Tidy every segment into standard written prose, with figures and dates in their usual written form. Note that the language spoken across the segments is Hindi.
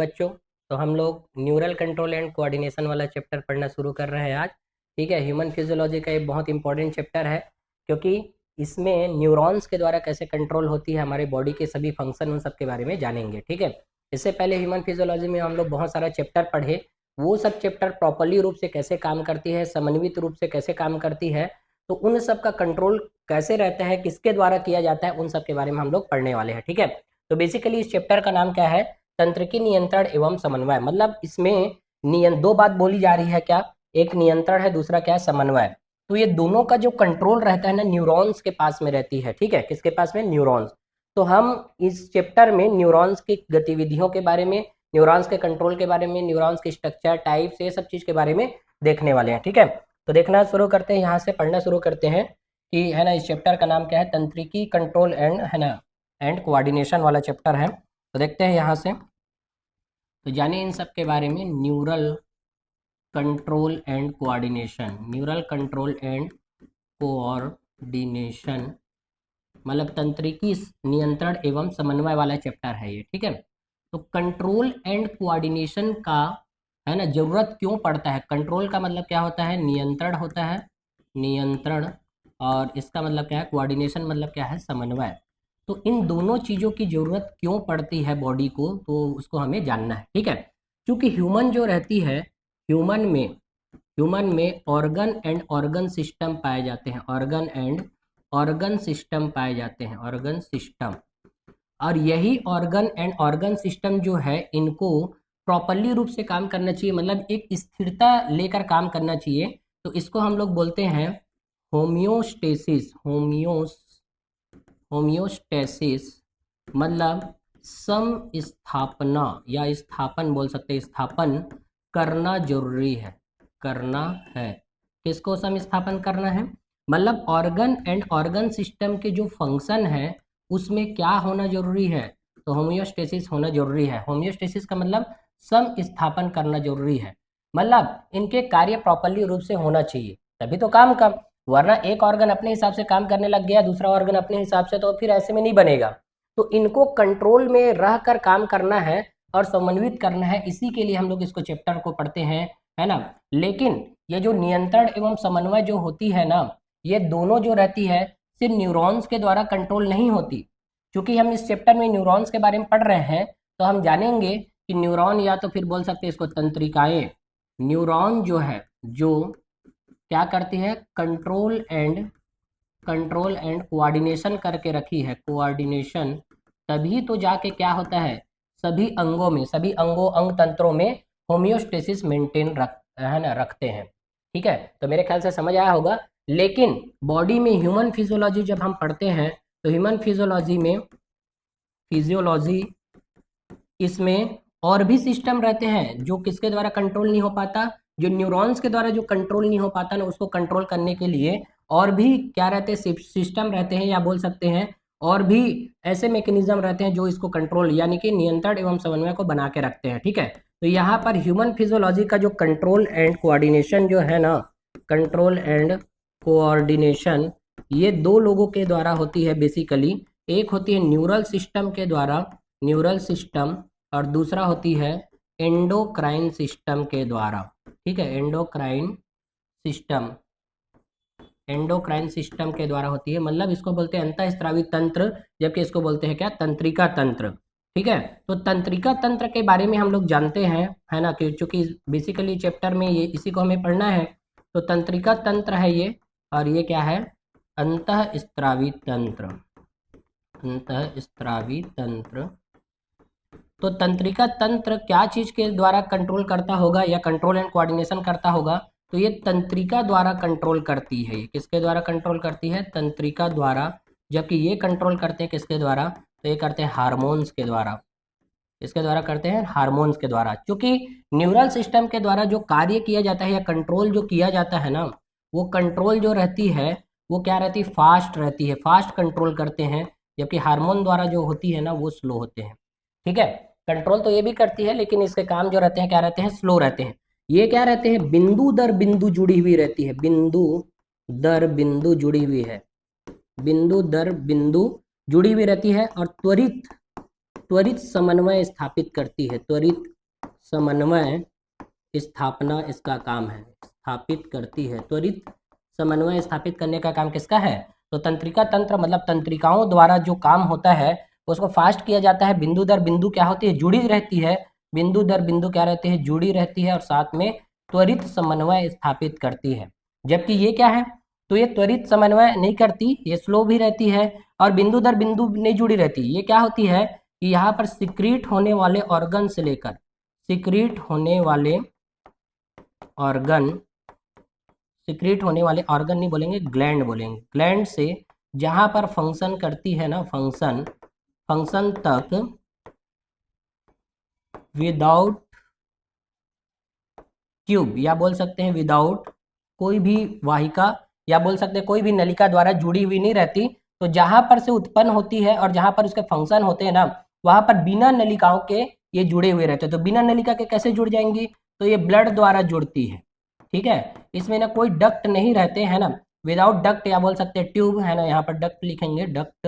बच्चों, तो हम लोग न्यूरल कंट्रोल एंड कोऑर्डिनेशन वाला चैप्टर पढ़ना शुरू कर रहे हैं आज। ठीक है, ह्यूमन फिजियोलॉजी का एक बहुत इंपॉर्टेंट चैप्टर है, क्योंकि इसमें न्यूरॉन्स के द्वारा कैसे कंट्रोल होती है हमारे बॉडी के सभी फंक्शन, उन सब के बारे में जानेंगे। ठीक है, इससे पहले ह्यूमन फिजियोलॉजी में हम लोग बहुत सारा चैप्टर पढ़े, वो सब चैप्टर प्रॉपरली रूप से कैसे काम करती है, समन्वित रूप से कैसे काम करती है, तो उन सब का कंट्रोल कैसे रहता है, किसके द्वारा किया जाता है, उन सब के बारे में हम लोग पढ़ने वाले हैं। ठीक है, तो बेसिकली इस चैप्टर का नाम क्या है? तंत्रिकी नियंत्रण एवं समन्वय। मतलब इसमें दो बात बोली जा रही है। क्या? एक नियंत्रण है, दूसरा क्या है? समन्वय। तो ये दोनों का जो कंट्रोल रहता है ना, न्यूरॉन्स के पास में रहती है। ठीक है, किसके पास में? न्यूरॉन्स। तो हम इस चैप्टर में न्यूरॉन्स की गतिविधियों के बारे में, न्यूरॉन्स के कंट्रोल के बारे में, न्यूरॉन्स के स्ट्रक्चर, टाइप्स, ये सब चीज़ के बारे में देखने वाले हैं। ठीक है, तो देखना शुरू करते हैं, यहाँ से पढ़ना शुरू करते हैं कि है ना, इस चैप्टर का नाम क्या है? तंत्रिकी कंट्रोल एंड, है ना, एंड कोऑर्डिनेशन वाला चैप्टर है। तो देखते हैं यहाँ से, तो जानिए इन सब के बारे में। Neural control and coordination, neural control and coordination मतलब तंत्रिकी नियंत्रण एवं समन्वय वाला चैप्टर है ये। ठीक है, तो कंट्रोल एंड कोऑर्डिनेशन का, है ना, जरूरत क्यों पड़ता है? कंट्रोल का मतलब क्या होता है? नियंत्रण होता है, नियंत्रण। और इसका मतलब क्या है? कोऑर्डिनेशन मतलब क्या है? समन्वय। तो इन दोनों चीज़ों की जरूरत क्यों पड़ती है बॉडी को, तो उसको हमें जानना है। ठीक है, क्योंकि ह्यूमन जो रहती है, ह्यूमन में ऑर्गन एंड ऑर्गन सिस्टम पाए जाते हैं, ऑर्गन एंड ऑर्गन सिस्टम पाए जाते हैं, ऑर्गन सिस्टम। और यही ऑर्गन एंड ऑर्गन सिस्टम जो है, इनको प्रॉपरली रूप से काम करना चाहिए, मतलब एक स्थिरता लेकर काम करना चाहिए। तो इसको हम लोग बोलते हैं होम्योस्टेसिस। होम्योस्टेसिस मतलब सम स्थापना, या स्थापन बोल सकते हैं, स्थापन करना जरूरी है, करना है। किसको सम स्थापन करना है? मतलब ऑर्गन एंड ऑर्गन सिस्टम के जो फंक्शन है उसमें क्या होना जरूरी है? तो होम्योस्टेसिस होना जरूरी है। होम्योस्टेसिस का मतलब सम स्थापन करना जरूरी है, मतलब इनके कार्य प्रॉपरली रूप से होना चाहिए, तभी तो काम कम। वरना एक ऑर्गन अपने हिसाब से काम करने लग गया, दूसरा ऑर्गन अपने हिसाब से, तो फिर ऐसे में नहीं बनेगा। तो इनको कंट्रोल में रहकर काम करना है और समन्वित करना है, इसी के लिए हम लोग इसको चैप्टर को पढ़ते हैं, है ना। लेकिन ये जो नियंत्रण एवं समन्वय जो होती है ना, ये दोनों जो रहती है, सिर्फ न्यूरॉन्स के द्वारा कंट्रोल नहीं होती। क्योंकि हम इस चैप्टर में न्यूरॉन्स के बारे में पढ़ रहे हैं, तो हम जानेंगे कि न्यूरॉन, या तो फिर बोल सकते हैं इसको तंत्रिकाएं, न्यूरॉन जो है, जो क्या करती है? कंट्रोल एंड कोऑर्डिनेशन करके रखी है, कोऑर्डिनेशन। तभी तो जाके क्या होता है, सभी अंगों में, सभी अंग तंत्रों में होम्योस्टेसिस मेंटेन है ना, रखते हैं। ठीक है, तो मेरे ख्याल से समझ आया होगा। लेकिन बॉडी में ह्यूमन फिजियोलॉजी जब हम पढ़ते हैं, तो ह्यूमन फिजियोलॉजी इसमें और भी सिस्टम रहते हैं जो किसके द्वारा कंट्रोल नहीं हो पाता, जो न्यूरॉन्स के द्वारा जो कंट्रोल नहीं हो पाता ना, उसको कंट्रोल करने के लिए और भी क्या रहते हैं? सिस्टम रहते हैं, या बोल सकते हैं और भी ऐसे मैकेनिज्म रहते हैं जो इसको कंट्रोल, यानी कि नियंत्रण एवं समन्वय को बना के रखते हैं। ठीक है, तो यहाँ पर ह्यूमन फिजियोलॉजी का जो कंट्रोल एंड कोऑर्डिनेशन जो है ना, कंट्रोल एंड कोऑर्डिनेशन, ये दो लोगों के द्वारा होती है बेसिकली। एक होती है न्यूरल सिस्टम के द्वारा, न्यूरल सिस्टम, और दूसरा होती है एंडोक्राइन सिस्टम के द्वारा। ठीक है, एंडोक्राइन सिस्टम के द्वारा होती है, मतलब इसको बोलते हैं अंतःस्रावी तंत्र, जबकि इसको बोलते हैं क्या? तंत्रिका तंत्र। ठीक है, तो तंत्रिका तंत्र के बारे में हम लोग जानते हैं, है ना, क्योंकि बेसिकली चैप्टर में ये इसी को हमें पढ़ना है। तो तंत्रिका तंत्र है ये, और ये क्या है? अंतःस्रावी तंत्र, अंतःस्रावी तंत्र। तो तंत्रिका तंत्र क्या चीज के द्वारा कंट्रोल करता होगा, या कंट्रोल एंड कोऑर्डिनेशन करता होगा? तो ये तंत्रिका द्वारा कंट्रोल करती है। ये किसके द्वारा कंट्रोल करती है? तंत्रिका द्वारा। जबकि ये कंट्रोल करते हैं किसके द्वारा? तो ये करते हैं हार्मोन्स के द्वारा। इसके द्वारा करते हैं? हार्मोन्स के द्वारा। क्योंकि न्यूरल सिस्टम के द्वारा जो कार्य किया जाता है, या कंट्रोल जो किया जाता है ना, वो कंट्रोल जो रहती है, वो क्या रहती है? फास्ट रहती है, फास्ट कंट्रोल करते हैं। जबकि हार्मोन द्वारा जो होती है ना, वो स्लो होते हैं। ठीक है, कंट्रोल तो ये भी करती है, लेकिन इसके काम जो रहते हैं क्या रहते हैं? स्लो रहते हैं। ये क्या रहते हैं? बिंदु दर बिंदु जुड़ी हुई रहती है, बिंदु दर बिंदु जुड़ी हुई है, बिंदु दर बिंदु जुड़ी हुई रहती है, और त्वरित त्वरित समन्वय स्थापित करती है। त्वरित समन्वय स्थापना इसका काम है, स्थापित करती है। त्वरित समन्वय स्थापित करने का काम किसका है? तो तंत्रिका तंत्र मतलब तंत्रिकाओं द्वारा जो काम होता है उसको फास्ट किया जाता है। बिंदु दर बिंदु क्या होती है? जुड़ी रहती है। बिंदु दर बिंदु क्या रहती है? जुड़ी रहती है और साथ में त्वरित समन्वय स्थापित करती है। जबकि ये क्या है? तो ये त्वरित समन्वय नहीं करती, ये स्लो भी रहती है और बिंदु दर बिंदु नहीं जुड़ी रहती। ये क्या होती है कि यहाँ पर सिक्रीट होने वाले ऑर्गन से लेकर, सिक्रीट होने वाले ऑर्गन, सिक्रीट होने वाले ऑर्गन नहीं बोलेंगे, ग्लैंड बोलेंगे। ग्लैंड से जहां पर फंक्शन करती है ना, फंक्शन तक विदाउट ट्यूब, या बोल सकते हैं विदाउट कोई भी वाहिका, या बोल सकते हैं कोई भी नलिका द्वारा जुड़ी हुई नहीं रहती। तो जहां पर से उत्पन्न होती है और जहां पर उसके फंक्शन होते हैं ना, वहां पर बिना नलिकाओं के ये जुड़े हुए रहते हैं। तो बिना नलिका के कैसे जुड़ जाएंगी? तो ये ब्लड द्वारा जुड़ती है। ठीक है, इसमें ना कोई डक्ट नहीं रहते है ना, विदाउट डक्ट, या बोल सकते हैं ट्यूब है ना, यहाँ पर डक्ट लिखेंगे, डक्ट,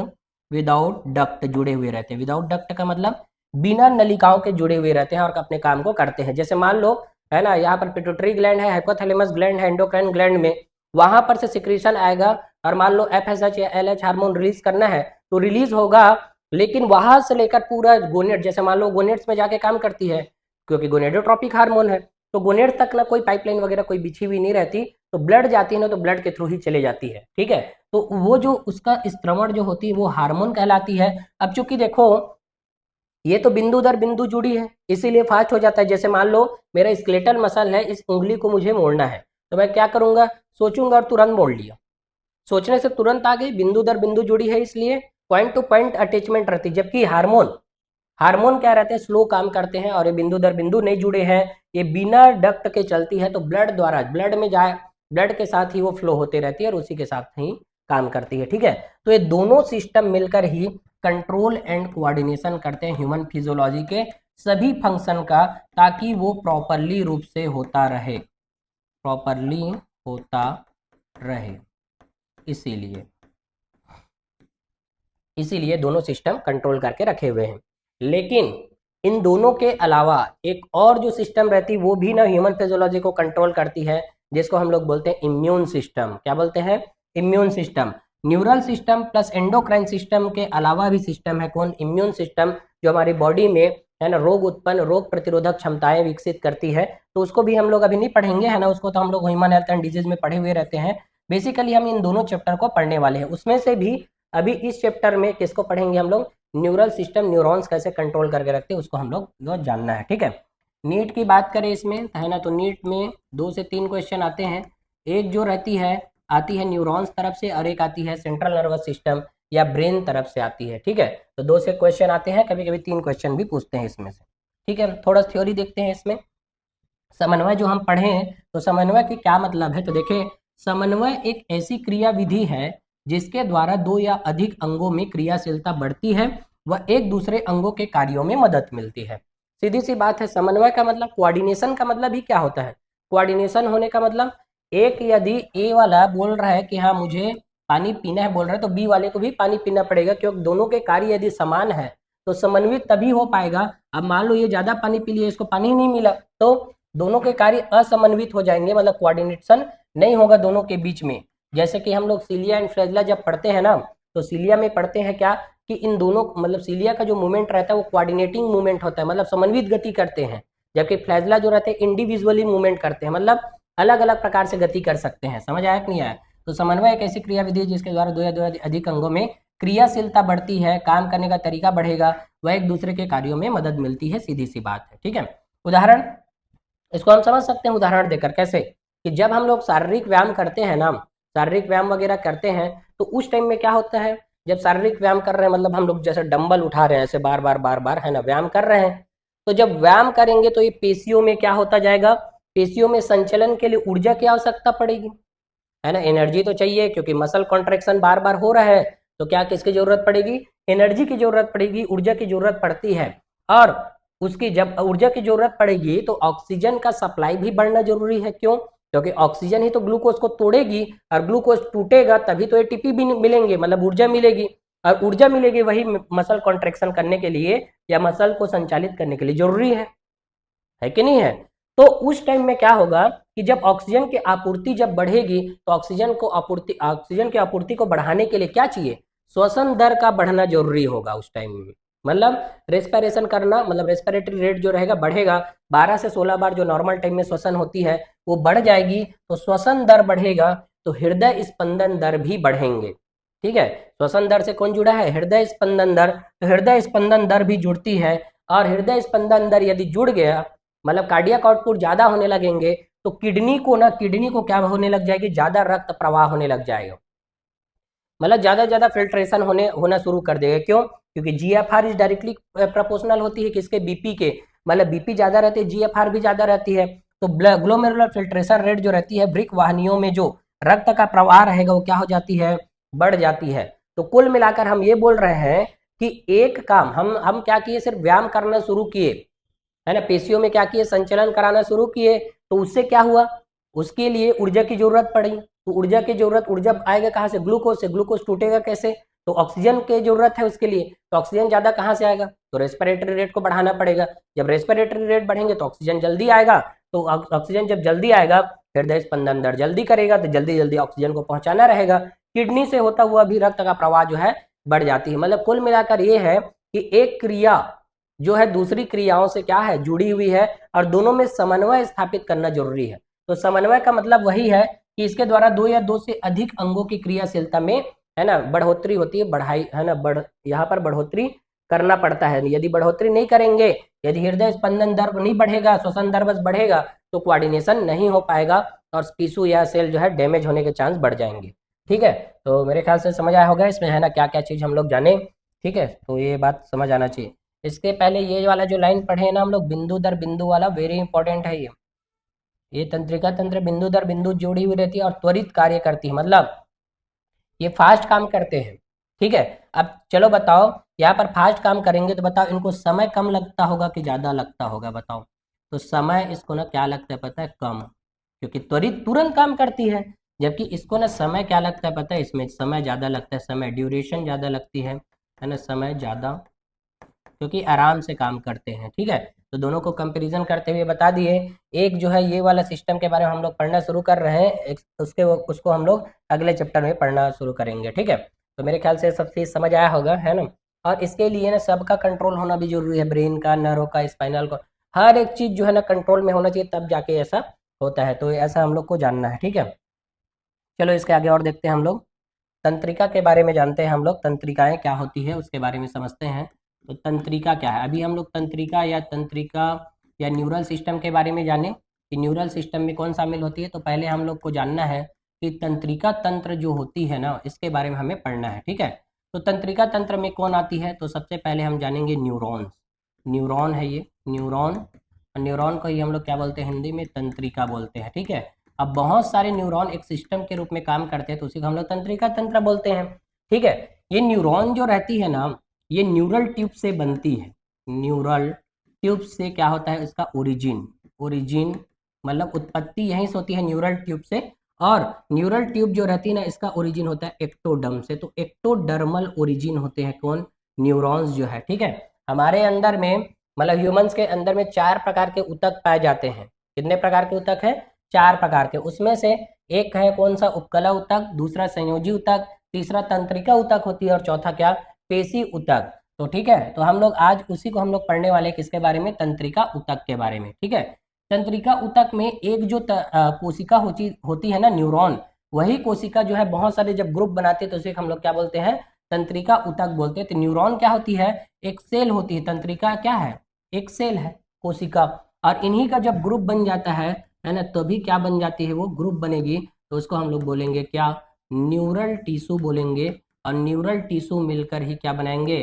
विदाउट डक्ट जुड़े हुए रहते हैं। विदाउट डक्ट का मतलब बिना नलिकाओं के जुड़े हुए रहते हैं और अपने काम को करते हैं। जैसे मान लो है ना, यहाँ पर पिट्यूटरी ग्लैंड है, हाइपोथैलेमस ग्लैंड है, एंडोक्राइन ग्लैंड में, वहां पर से सिक्रीशन आएगा और मान लो FSH या LH हार्मोन रिलीज करना है तो रिलीज होगा, लेकिन वहां से लेकर पूरा गोनेट, जैसे मान लो गोनेट्स में जाके काम करती है क्योंकि गोनेडोट्रोपिक हार्मोन है, तो गोनेट तक ना कोई पाइपलाइन वगैरह कोई बिछी हुई नहीं रहती, तो ब्लड जाती है ना तो ब्लड के थ्रू ही चले जाती है। ठीक है, तो वो जो उसका स्त्रवण जो होती है वो हार्मोन कहलाती है। अब चूंकि देखो ये तो बिंदु दर बिंदु जुड़ी है इसीलिए फास्ट हो जाता है। जैसे मान लो मेरा स्केलेटल मसल है, इस उंगली को मुझे मोड़ना है तो मैं क्या करूंगा? सोचूंगा और तुरंत मोड़ लिया, सोचने से तुरंत आ गई, बिंदु दर बिंदु जुड़ी है इसलिए पॉइंट टू पॉइंट अटैचमेंट रहती है। जबकि हार्मोन क्या रहते हैं? स्लो काम करते हैं और ये बिंदु दर बिंदु नहीं जुड़े हैं, ये बिना डक्ट के चलती है, तो ब्लड द्वारा ब्लड में जाए, ब्लड के साथ ही वो फ्लो होते रहती है और उसी के साथ ही काम करती है। ठीक है, तो ये दोनों सिस्टम मिलकर ही कंट्रोल एंड कोऑर्डिनेशन करते हैं ह्यूमन फिजियोलॉजी के सभी फंक्शन का, ताकि वो प्रॉपरली रूप से होता रहे, प्रॉपरली होता रहे। इसीलिए दोनों सिस्टम कंट्रोल करके रखे हुए हैं। लेकिन इन दोनों के अलावा एक और जो सिस्टम रहती है वो भी ना ह्यूमन फिजियोलॉजी को कंट्रोल करती है, जिसको हम लोग बोलते हैं इम्यून सिस्टम। क्या बोलते हैं? Immune system. Neural system plus endocrine system के अलावा भी सिस्टम है कौन? इम्यून सिस्टम, जो हमारी बॉडी में है ना रोग प्रतिरोधक क्षमताएं विकसित करती है। तो उसको भी हम लोग अभी नहीं पढ़ेंगे है ना, उसको तो हम लोग ह्यूमन हेल्थ एंड डिजीज में पढ़े हुए रहते हैं। बेसिकली हम इन दोनों चैप्टर को पढ़ने वाले हैं। उसमें से भी अभी इस चैप्टर में किसको पढ़ेंगे हम लोग? न्यूरल सिस्टम, न्यूरॉन्स कैसे कंट्रोल करके रखते हैं उसको हम लोग जानना है। ठीक है, नीट की बात करें इसमें है ना, तो नीट में 2 से 3 क्वेश्चन आते हैं। एक जो आती है न्यूरॉन्स तरफ से और एक आती है सेंट्रल नर्वस सिस्टम या ब्रेन तरफ से आती है। ठीक है, तो 2 से क्वेश्चन आते हैं, कभी कभी 3 क्वेश्चन भी पूछते हैं इसमें से। ठीक है, थोड़ा थ्योरी देखते हैं इसमें। समन्वय जो हम पढ़े हैं तो समन्वय के क्या मतलब है? तो देखिए, समन्वय एक ऐसी क्रिया विधि है जिसके द्वारा 2 या अधिक अंगों में क्रियाशीलता बढ़ती है व एक दूसरे अंगों के कार्यों में मदद मिलती है। सीधी सी बात है, समन्वय का मतलब, कोऑर्डिनेशन का मतलब ही क्या होता है? कोऑर्डिनेशन होने का मतलब, एक यदि ए वाला बोल रहा है कि हाँ मुझे पानी पीना है बोल रहा है, तो बी वाले को भी पानी पीना पड़ेगा, क्योंकि दोनों के कार्य यदि समान है तो समन्वित तभी हो पाएगा। अब मान लो ये ज्यादा पानी पी लिया, इसको पानी नहीं मिला, तो दोनों के कार्य असमन्वित हो जाएंगे, मतलब कोऑर्डिनेशन नहीं होगा दोनों के बीच में। जैसे कि हम लोग सीलिया एंड फ्लैजिला जब पढ़ते हैं ना, तो सीलिया में पढ़ते हैं क्या कि इन दोनों मतलब सीलिया का जो मूवमेंट रहता है वो कोऑर्डिनेटिंग मूवमेंट होता है, मतलब समन्वित गति करते हैं, जबकि फ्लैजिला जो रहते हैं इंडिविजुअली मूवमेंट करते हैं, मतलब अलग अलग प्रकार से गति कर सकते हैं। समझ आया कि नहीं आया? तो समन्वय एक ऐसी क्रिया विधि जिसके द्वारा 2 या अधिक अंगों में क्रियाशीलता बढ़ती है, काम करने का तरीका बढ़ेगा, वह एक दूसरे के कार्यों में मदद मिलती है। सीधी सी बात है। ठीक है, उदाहरण इसको हम समझ सकते हैं उदाहरण देकर। कैसे? कि जब हम लोग शारीरिक व्यायाम करते हैं ना, शारीरिक व्यायाम वगैरह करते हैं, तो उस टाइम में क्या होता है, जब शारीरिक व्यायाम कर रहे हैं मतलब हम लोग जैसे डंबल उठा रहे हैं ऐसे बार बार है ना, व्यायाम कर रहे हैं, तो जब व्यायाम करेंगे तो ये पेशियों में क्या होता जाएगा? पेशियों में संचलन के लिए ऊर्जा की आवश्यकता पड़ेगी, है ना, एनर्जी तो चाहिए, क्योंकि मसल कॉन्ट्रैक्शन बार बार हो रहा है, तो क्या किसकी जरूरत पड़ेगी? एनर्जी की जरूरत पड़ेगी, ऊर्जा की जरूरत पड़ती है। और उसकी जब ऊर्जा की जरूरत पड़ेगी तो ऑक्सीजन का सप्लाई भी बढ़ना जरूरी है। क्यों? क्योंकि ऑक्सीजन ही तो ग्लूकोज को तोड़ेगी, और ग्लूकोज टूटेगा तभी तो एटीपी भी मिलेंगे, मतलब ऊर्जा मिलेगी। और ऊर्जा मिलेगी वही मसल कॉन्ट्रेक्शन करने के लिए या मसल को संचालित करने के लिए जरूरी है कि नहीं है। तो उस टाइम में क्या होगा कि जब ऑक्सीजन की आपूर्ति जब बढ़ेगी तो ऑक्सीजन की आपूर्ति को बढ़ाने के लिए क्या चाहिए, श्वसन दर का बढ़ना जरूरी होगा उस टाइम में। मतलब रेस्पिरेशन करना, मतलब रेस्पिरेटरी रेट जो रहेगा बढ़ेगा, 12 से 16 बार जो नॉर्मल टाइम में श्वसन होती है वो बढ़ जाएगी, तो श्वसन दर बढ़ेगा तो हृदय स्पंदन दर भी बढ़ेंगे। ठीक है, श्वसन दर से कौन जुड़ा है, हृदय स्पंदन दर। तो हृदय स्पंदन दर भी जुड़ती है, और हृदय स्पंदन दर यदि जुड़ गया, मतलब कार्डियक आउटपुट ज्यादा होने लगेंगे, तो किडनी को क्या होने लग जाएगी, ज्यादा रक्त प्रवाह होने लग जाएगा, मतलब ज्यादा फिल्ट्रेशन होना शुरू कर देगा। क्यों, क्योंकि जीएफआर इज डायरेक्टली प्रोपोर्शनल होती है किसके, बीपी के, मतलब बीपी ज्यादा रहती है, जीएफआर भी ज्यादा रहती है, तो ग्लोमेरुलर फिल्ट्रेशन रेट जो रहती है वृक्क वाहिनियों में जो रक्त का प्रवाह रहेगा वो क्या हो जाती है, बढ़ जाती है। तो कुल मिलाकर हम ये बोल रहे हैं कि एक काम हम क्या किए, सिर्फ व्यायाम करना शुरू किए, है ना, पेशियों में क्या किए, संचलन कराना शुरू किए, तो उससे क्या हुआ, उसके लिए ऊर्जा की जरूरत पड़ी। तो ऊर्जा आएगा कहाँ से, ग्लूकोज से। ग्लूकोज टूटेगा कैसे, तो ऑक्सीजन की जरूरत है उसके लिए, तो ऑक्सीजन ज्यादा कहाँ से आएगा, तो रेस्पिरेटरी रेट को बढ़ाना पड़ेगा। जब रेस्पिरेटरी रेट बढ़ेंगे तो ऑक्सीजन जल्दी आएगा, तो ऑक्सीजन जब जल्दी आएगा, हृदय स्पंदन दर जल्दी करेगा, तो जल्दी जल्दी ऑक्सीजन को पहुंचाना रहेगा, किडनी से होता हुआ भी रक्त का प्रवाह जो है बढ़ जाती है। मतलब कुल मिलाकर ये है कि एक क्रिया जो है दूसरी क्रियाओं से क्या है, जुड़ी हुई है, और दोनों में समन्वय स्थापित करना जरूरी है। तो समन्वय का मतलब वही है कि इसके द्वारा दो या दो से अधिक अंगों की क्रियाशीलता में, है ना, बढ़ोतरी होती है, बढ़ाई, है ना, यहाँ पर बढ़ोतरी करना पड़ता है। यदि बढ़ोतरी नहीं करेंगे, यदि हृदय स्पंदन दर नहीं बढ़ेगा, श्वसन दर बस बढ़ेगा, तो कोऑर्डिनेशन नहीं हो पाएगा और टिश्यू या सेल जो है डैमेज होने के चांस बढ़ जाएंगे। ठीक है, तो मेरे ख्याल से समझ आया होगा इसमें, है ना, क्या क्या चीज़ हम लोग जाने। ठीक है, तो ये बात समझ आना चाहिए। इसके पहले ये वाला जो लाइन पढ़े हैं ना हम लोग, बिंदु दर बिंदु वाला, वेरी इंपॉर्टेंट है ये तंत्रिका तंत्र बिंदु दर बिंदु जोड़ी हुई रहती है और त्वरित कार्य करती है, मतलब ये फास्ट काम करते हैं। ठीक है, अब चलो बताओ, यहाँ पर फास्ट काम करेंगे तो बताओ इनको समय कम लगता होगा कि ज़्यादा लगता होगा, बताओ। तो समय इसको ना क्या लगता है पता है, कम, क्योंकि त्वरित तुरंत काम करती है। जबकि इसको ना समय क्या लगता है पता है, इसमें समय ज़्यादा लगता है, समय ड्यूरेशन ज़्यादा लगती है ना, समय ज़्यादा, क्योंकि आराम से काम करते हैं। ठीक है, तो दोनों को कंपैरिजन करते हुए बता दिए। एक जो है ये वाला सिस्टम के बारे में हम लोग पढ़ना शुरू कर रहे हैं, उसको हम लोग अगले चैप्टर में पढ़ना शुरू करेंगे। ठीक है, तो मेरे ख्याल से सब चीज़ समझ आया होगा, है ना। और इसके लिए ना सबका कंट्रोल होना भी जरूरी है, ब्रेन का, नर्व का, स्पाइनल का, हर एक चीज़ जो है ना कंट्रोल में होना चाहिए, तब जाके ऐसा होता है। तो ऐसा हम लोग को जानना है। ठीक है, चलो इसके आगे और देखते हैं हम लोग, तंत्रिका के बारे में जानते हैं हम लोग, तंत्रिकाएं क्या होती है उसके बारे में समझते हैं। तो तंत्रिका क्या है, अभी हम लोग तंत्रिका या न्यूरल सिस्टम के बारे में जाने कि न्यूरल सिस्टम में कौन शामिल होती है। तो पहले हम लोग को जानना है कि तंत्रिका तंत्र जो होती है ना, इसके बारे में हमें पढ़ना है। ठीक है, तो तंत्रिका तंत्र में कौन आती है, तो सबसे पहले हम जानेंगे न्यूरॉन्स। न्यूरॉन है ये, न्यूरॉन, न्यूरॉन को ही हम लोग क्या बोलते हैं हिंदी में, तंत्रिका बोलते हैं। ठीक है, अब बहुत सारे न्यूरॉन एक सिस्टम के रूप में काम करते हैं, तो उसी को हम लोग तंत्रिका तंत्र बोलते हैं। ठीक है, ये न्यूरॉन जो रहती है ना, ये न्यूरल ट्यूब से बनती है। न्यूरल ट्यूब से क्या होता है, इसका ओरिजिन मतलब उत्पत्ति यहीं से होती है, न्यूरल ट्यूब से। और न्यूरल ट्यूब जो रहती है ना, इसका ओरिजिन होता है एक्टोडर्म से। तो एक्टोडर्मल ओरिजिन होते हैं कौन, न्यूरॉन्स जो है। ठीक है, हमारे अंदर में, मतलब ह्यूमंस के अंदर में 4 प्रकार के ऊतक पाए जाते हैं। कितने प्रकार के ऊतक है, 4 प्रकार के। उसमें से एक है कौन सा, उपकला ऊतक, दूसरा संयोजी ऊतक, तीसरा तंत्रिका ऊतक होती है, और चौथा क्या, पेशी ऊतक। तो ठीक है, तो हम लोग आज उसी को हम लोग पढ़ने वाले हैं, किसके बारे में, तंत्रिका ऊतक के बारे में। ठीक है, तंत्रिका ऊतक में एक जो कोशिका होती है ना, न्यूरॉन, वही कोशिका जो है बहुत सारे जब ग्रुप बनाते हैं तो उसे हम लोग क्या बोलते हैं, तंत्रिका ऊतक बोलते हैं। तो न्यूरॉन क्या होती है, एक सेल होती है, तंत्रिका क्या है, एक सेल है, कोशिका। और इन्हीं का जब ग्रुप बन जाता है ना, तभी क्या बन जाती है, वो ग्रुप बनेगी, तो उसको हम लोग बोलेंगे क्या, न्यूरल टिश्यू बोलेंगे। और न्यूरल टिश्यू मिलकर ही क्या बनाएंगे,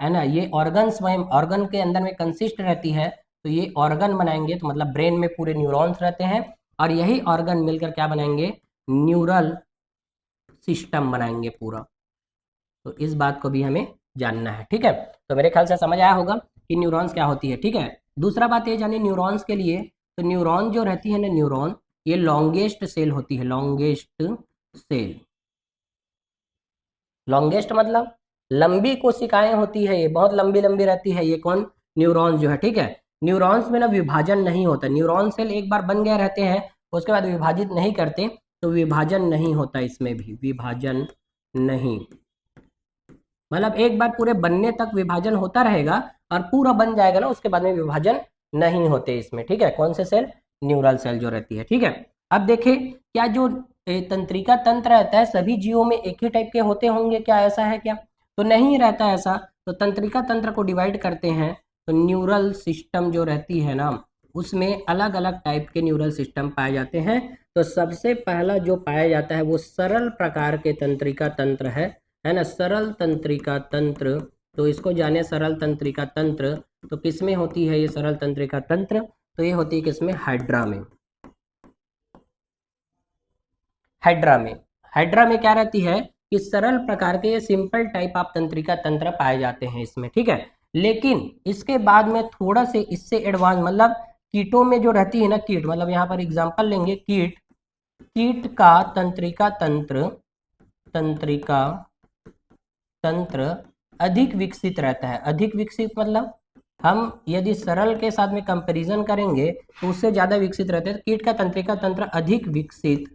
है ना, ये ऑर्गन्स में, ऑर्गन के अंदर में कंसिस्ट रहती है, तो ये ऑर्गन बनाएंगे। तो मतलब ब्रेन में पूरे न्यूरॉन्स रहते हैं, और यही ऑर्गन मिलकर क्या बनाएंगे, न्यूरल सिस्टम बनाएंगे पूरा। तो इस बात को भी हमें जानना है। ठीक है, तो मेरे ख्याल से समझ आया होगा कि न्यूरॉन्स क्या होती है। ठीक है, दूसरा बात ये जानिए न्यूरॉन्स के लिए, तो न्यूरॉन जो रहती है ना, न्यूरॉन ये लॉन्गेस्ट सेल होती है, लॉन्गेस्ट सेल। लॉन्गेस्ट मतलब लंबी कोशिकाएं होती है, ये बहुत लंबी लंबी रहती है, ये कौन, न्यूरॉन्स जो है, ठीक है। न्यूरॉन्स में ना विभाजन नहीं होता, न्यूरॉन सेल एक बार बन गए रहते हैं, उसके बाद विभाजित नहीं करते, तो विभाजन नहीं होता इसमें भी, विभाजन नहीं, मतलब एक बार पूरे बनने तक विभाजन होता रहेगा और पूरा बन जाएगा ना, उसके बाद में विभाजन नहीं होते इसमें, ठीक है। कौन से सेल, न्यूरल सेल जो रहती है, ठीक है। अब देखें, क्या जो तंत्रिका तंत्र रहता है सभी जीवों में एक ही टाइप के होते होंगे, क्या ऐसा है क्या, तो नहीं रहता ऐसा। तो तंत्रिका तंत्र को डिवाइड करते हैं, तो न्यूरल सिस्टम जो रहती है ना, उसमें अलग अलग टाइप के न्यूरल सिस्टम पाए जाते हैं। तो सबसे पहला जो पाया जाता है वो सरल प्रकार के तंत्रिका तंत्र है ना, सरल तंत्रिका तंत्र। तो इसको जाने, सरल तंत्रिका तंत्र तो किस में होती है ये सरल तंत्रिका तंत्र, तो ये होती है किसमें, हाइड्रा में। हाइड्रा में, हाइड्रा में क्या रहती है कि सरल प्रकार के सिंपल टाइप ऑफ तंत्रिका तंत्र पाए जाते हैं इसमें, ठीक है। लेकिन इसके बाद में थोड़ा से इससे एडवांस, मतलब कीटों में जो रहती है ना, कीट मतलब यहाँ पर एग्जांपल लेंगे, कीट, कीट का तंत्रिका तंत्र, तंत्रिका तंत्र अधिक विकसित रहता है। अधिक विकसित मतलब हम यदि सरल के साथ में कंपैरिजन करेंगे तो उससे ज्यादा विकसित रहते हैं। कीट का तंत्रिका तंत्र अधिक विकसित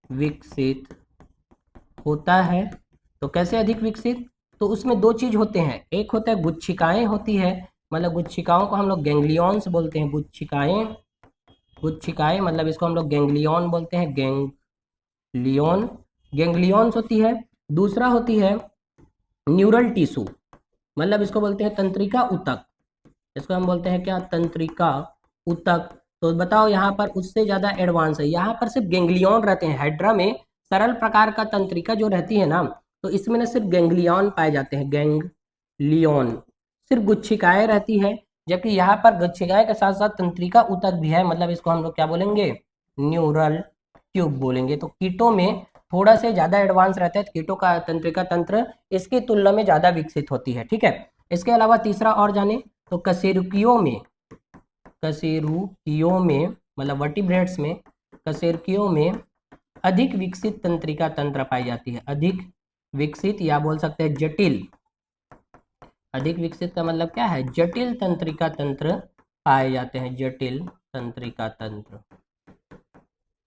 विकसित होता है। तो कैसे अधिक विकसित, तो उसमें दो चीज होते हैं, एक होता है गुच्छिकाएं होती है, मतलब गुच्छिकाओं को हम लोग गैंग्लियॉन्स बोलते हैं, गुच्छिकाएं, गुच्छिकाएं मतलब इसको हम लोग गैंग्लियॉन बोलते हैं, गैंग्लियॉन, गैंग्लियॉन्स होती है। दूसरा होती है न्यूरल टिश्यू, मतलब इसको बोलते हैं तंत्रिका ऊतक, इसको हम बोलते हैं क्या, तंत्रिका ऊतक। तो बताओ यहाँ पर उससे ज्यादा एडवांस है, यहाँ पर सिर्फ गैंग्लियॉन रहते हैं। हाइड्रा में सरल प्रकार का तंत्रिका जो रहती है ना, तो इसमें ना सिर्फ गैंग्लियॉन पाए जाते हैं, गैंग्लियॉन, सिर्फ गुच्छिकाएं रहती है। जबकि यहाँ पर गुच्छिकाएं के साथ साथ तंत्रिका ऊतक भी है, मतलब इसको हम लोग क्या बोलेंगे, न्यूरल ट्यूब बोलेंगे। तो कीटों में थोड़ा से ज्यादा एडवांस रहता है, कीटों का तंत्रिका तंत्र इसकी तुलना में ज्यादा विकसित होती है, ठीक है। इसके अलावा तीसरा और जाने, तो कशेरुकियों में, कशेरुकियों में मतलब वर्टिब्रेट्स में, कशेरुकियों में अधिक विकसित तंत्रिका तंत्र पाई जाती है। अधिक विकसित या बोल सकते हैं जटिल, अधिक विकसित का मतलब क्या है, जटिल तंत्रिका तंत्र पाए जाते हैं, जटिल तंत्रिका तंत्र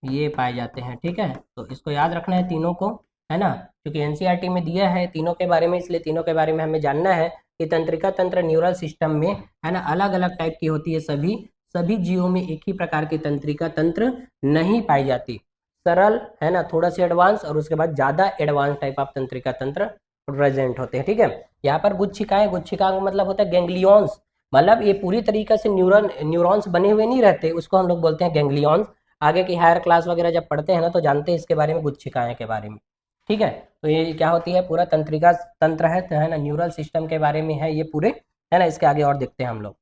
ये पाए जाते हैं, ठीक है। तो इसको याद रखना है तीनों को, है ना, क्योंकि एनसीईआरटी में दिया है तीनों के बारे में, इसलिए तीनों के बारे में हमें जानना है कि तंत्रिका तंत्र न्यूरल सिस्टम में, है ना, अलग अलग टाइप की होती है। सभी सभी जीवों में एक ही प्रकार की तंत्रिका तंत्र नहीं पाई जाती। सरल, है ना, थोड़ा सा एडवांस और उसके बाद ज्यादा एडवांस टाइप ऑफ तंत्रिका तंत्र प्रेजेंट होते हैं, ठीक है। यहाँ पर गुच्छिकाएं, गुच्छिका का मतलब होता है गैंग्लियॉन्स, मतलब ये पूरी तरीके से न्यूरॉन्स बने हुए नहीं रहते, उसको हम लोग बोलते हैं गैंग्लियॉन्स। आगे की हायर क्लास वगैरह जब पढ़ते हैं ना तो जानते हैं इसके बारे में, गुच्छिकाएं के बारे में, ठीक है। तो ये क्या होती है, पूरा तंत्रिका तंत्र है, तो है ना, न्यूरल सिस्टम के बारे में है ये पूरे, है ना। इसके आगे और देखते हैं हम लोग।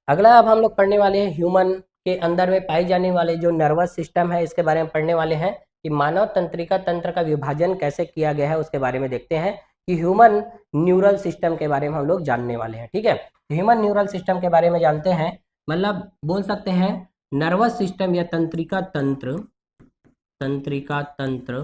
अगला अब हम लोग पढ़ने वाले हैं ह्यूमन के अंदर में पाई जाने वाले जो नर्वस सिस्टम है, इसके बारे में पढ़ने वाले हैं कि मानव तंत्रिका तंत्र का विभाजन कैसे किया गया है, उसके बारे में देखते हैं कि ह्यूमन न्यूरल सिस्टम के बारे में हम लोग जानने वाले हैं, ठीक है। ह्यूमन न्यूरल सिस्टम के बारे में जानते हैं, मतलब बोल सकते हैं नर्वस सिस्टम या तंत्रिका तंत्र, तंत्रिका तंत्र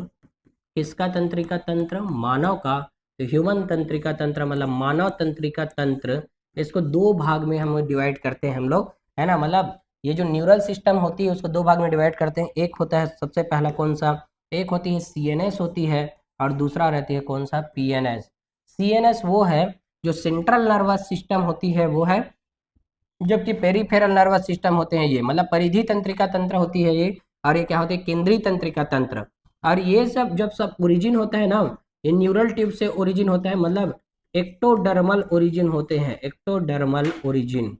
किसका तंत्रिका तंत्र, मानव का। तो ह्यूमन तंत्रिका तंत्र मतलब मानव तंत्रिका तंत्र, इसको दो भाग में हम डिवाइड करते हैं हम लोग, है ना। मतलब ये जो न्यूरल सिस्टम होती है उसको दो भाग में डिवाइड करते हैं। एक होता है सबसे पहला कौन सा, एक होती है सीएनएस होती है और दूसरा रहती है कौन सा, पीएनएस। सीएनएस वो है जो सेंट्रल नर्वस सिस्टम होती है वो है, जबकि पेरिफेरल नर्वस सिस्टम होते हैं ये, मतलब परिधि तंत्रिका तंत्र होती है ये, और ये क्या होते हैं, केंद्रीय तंत्रिका तंत्र। और ये सब जब सब ओरिजिन होता है ना, ये न्यूरल ट्यूब से ओरिजिन होता है, मतलब एक्टोडर्मल ओरिजिन होते हैं, एक्टोडर्मल ओरिजिन,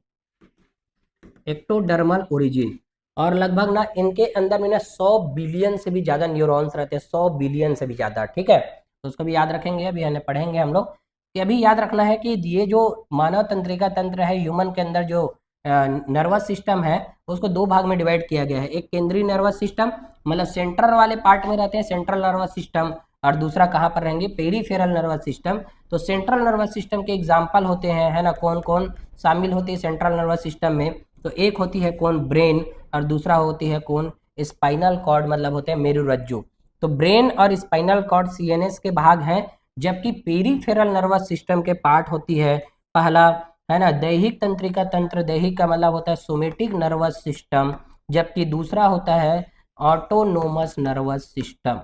एक्टोडर्मल ओरिजिन। और लगभग ना इनके अंदर में ना 100 बिलियन से भी ज्यादा न्यूरॉन्स रहते हैं, 100 बिलियन से भी ज्यादा, ठीक है। तो उसको भी याद रखेंगे, अभी हमें पढ़ेंगे हम लोग कि अभी याद रखना है कि ये जो मानव तंत्रिका तंत्र है, ह्यूमन के अंदर जो नर्वस सिस्टम है उसको दो भाग में डिवाइड किया गया है। एक केंद्रीय नर्वस सिस्टम मतलब सेंट्रल वाले पार्ट में रहते हैं, सेंट्रल नर्वस सिस्टम, और दूसरा कहाँ पर रहेंगे, पेरीफेरल नर्वस सिस्टम। तो सेंट्रल नर्वस सिस्टम के एग्जाम्पल होते हैं, है ना, कौन कौन शामिल होती है सेंट्रल नर्वस सिस्टम में, तो एक होती है कौन, ब्रेन, और दूसरा होती है कौन, स्पाइनल कॉर्ड, मतलब होते हैं मेरुरज्जु। तो ब्रेन और स्पाइनल कॉर्ड सीएनएस के भाग हैं, जबकि पेरिफेरल नर्वस सिस्टम के पार्ट होती है। पहला है ना दैहिक तंत्रिका तंत्र, दैहिक का मतलब होता है सोमेटिक नर्वस सिस्टम, जबकि दूसरा होता है ऑटोनोमस नर्वस सिस्टम।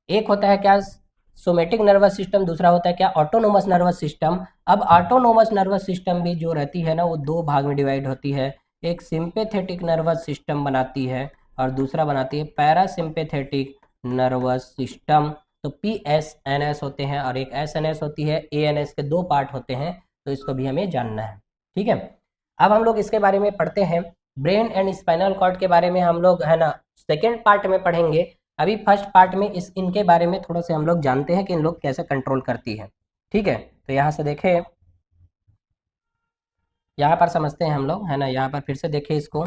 एक होता है क्या सोमेटिक नर्वस सिस्टम, दूसरा होता है क्या ऑटोनोमस नर्वस सिस्टम। अब ऑटोनोमस नर्वस सिस्टम भी जो रहती है ना वो दो भाग में डिवाइड होती है, एक सिंपैथेटिक नर्वस सिस्टम बनाती है और दूसरा बनाती है पैरासिम्पैथेटिक नर्वस सिस्टम। तो PSNS होते हैं और एक SNS होती है, ANS के दो पार्ट होते हैं, तो इसको भी हमें जानना है। ठीक है, अब हम लोग इसके बारे में पढ़ते हैं। ब्रेन एंड स्पाइनल कॉर्ड के बारे में हम लोग है ना सेकेंड पार्ट में पढ़ेंगे। अभी फर्स्ट पार्ट में इनके बारे में थोड़ा सा हम लोग जानते हैं कि इन लोग कैसे कंट्रोल करती है। ठीक है, तो यहाँ से देखें, यहाँ पर समझते हैं हम लोग है ना, यहाँ पर फिर से देखें इसको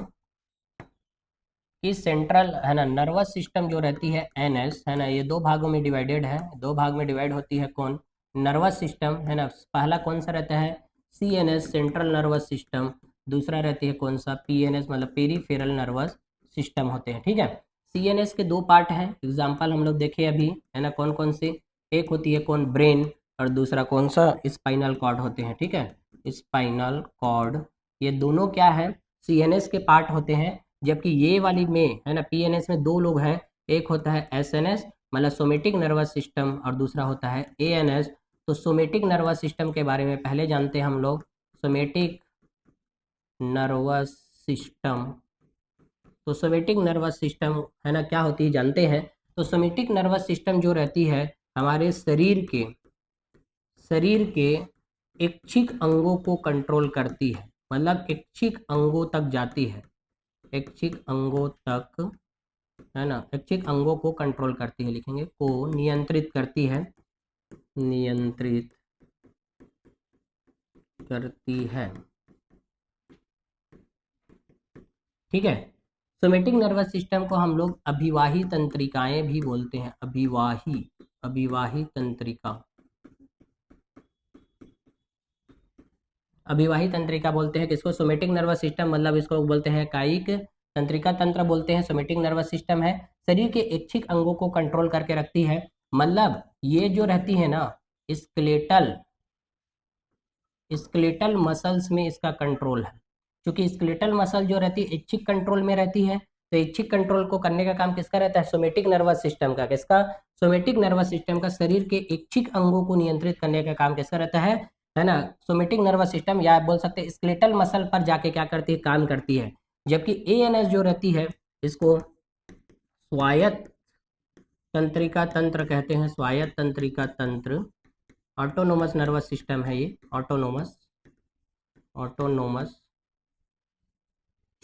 कि सेंट्रल है ना नर्वस सिस्टम जो रहती है NS है ना, ये दो भागों में डिवाइडेड है, दो भाग में डिवाइड होती है। कौन नर्वस सिस्टम है ना, पहला कौन सा रहता है CNS सेंट्रल नर्वस सिस्टम, दूसरा रहती है कौन सा PNS मतलब पेरीफेरल नर्वस सिस्टम होते हैं। ठीक है, CNS के दो पार्ट हैं, एग्जाम्पल हम लोग देखे अभी है ना, कौन कौन से, एक होती है कौन ब्रेन और दूसरा कौन सा स्पाइनल कॉर्ड होते हैं। ठीक है, स्पाइनल कॉर्ड, ये दोनों क्या है CNS के पार्ट होते हैं, जबकि ये वाली में है ना PNS में दो लोग हैं, एक होता है SNS मतलब सोमेटिक नर्वस सिस्टम और दूसरा होता है ANS। तो सोमेटिक नर्वस सिस्टम के बारे में पहले जानते हैं हम लोग, सोमेटिक नर्वस सिस्टम। तो सोमेटिक नर्वस सिस्टम है ना क्या होती है जानते हैं। तो सोमेटिक नर्वस सिस्टम जो रहती है हमारे शरीर के इच्छिक अंगों को कंट्रोल करती है, मतलब इच्छिक अंगों तक जाती है, इच्छिक अंगों तक है ना, इच्छिक अंगों को कंट्रोल करती है, लिखेंगे को नियंत्रित करती है, नियंत्रित करती है। ठीक है, सोमेटिक नर्वस सिस्टम को हम लोग अभिवाही तंत्रिकाएं भी बोलते हैं, अभिवाही तंत्रिका, अभिवाही तंत्रिका बोलते हैं किसको, सोमेटिक नर्वस सिस्टम मतलब इसको बोलते हैं कायिक तंत्रिका तंत्र बोलते हैं। सोमेटिक नर्वस सिस्टम है, शरीर के इच्छिक अंगों को कंट्रोल करके रखती है, मतलब ये जो रहती है ना स्केलेटल स्केलेटल मसल्स में इसका कंट्रोल है, क्योंकि स्केलेटल मसल जो रहती है इच्छिक कंट्रोल में रहती है, तो इच्छिक कंट्रोल को करने का काम किसका रहता है, सोमेटिक नर्वस सिस्टम का। किसका, सोमेटिक नर्वस सिस्टम का, शरीर के इच्छिक अंगों को नियंत्रित करने का काम किसका रहता है ना, सोमेटिक नर्वस सिस्टम, या बोल सकते हैं स्केलेटल मसल पर जाके क्या करती है, काम करती है। जबकि ANS जो रहती है इसको स्वायत्त तंत्रिका तंत्र कहते हैं, स्वायत्त तंत्रिका तंत्र, ऑटोनोमस नर्वस सिस्टम है ये, ऑटोनोमस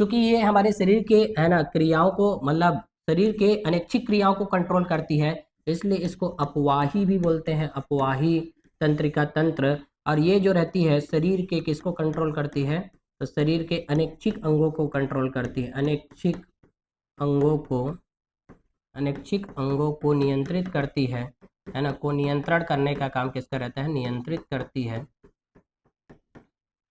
क्योंकि ये हमारे शरीर के है ना क्रियाओं को, मतलब शरीर के अनैच्छिक क्रियाओं को कंट्रोल करती है, इसलिए इसको अपवाही भी बोलते हैं, अपवाही तंत्रिका तंत्र। और ये जो रहती है शरीर के किसको कंट्रोल करती है, तो शरीर के अनैच्छिक अंगों को कंट्रोल करती है, अंगों को अनैच्छिक अंगों को नियंत्रित करती है ना, को नियंत्रण करने का काम किसका रहता है, नियंत्रित करती है,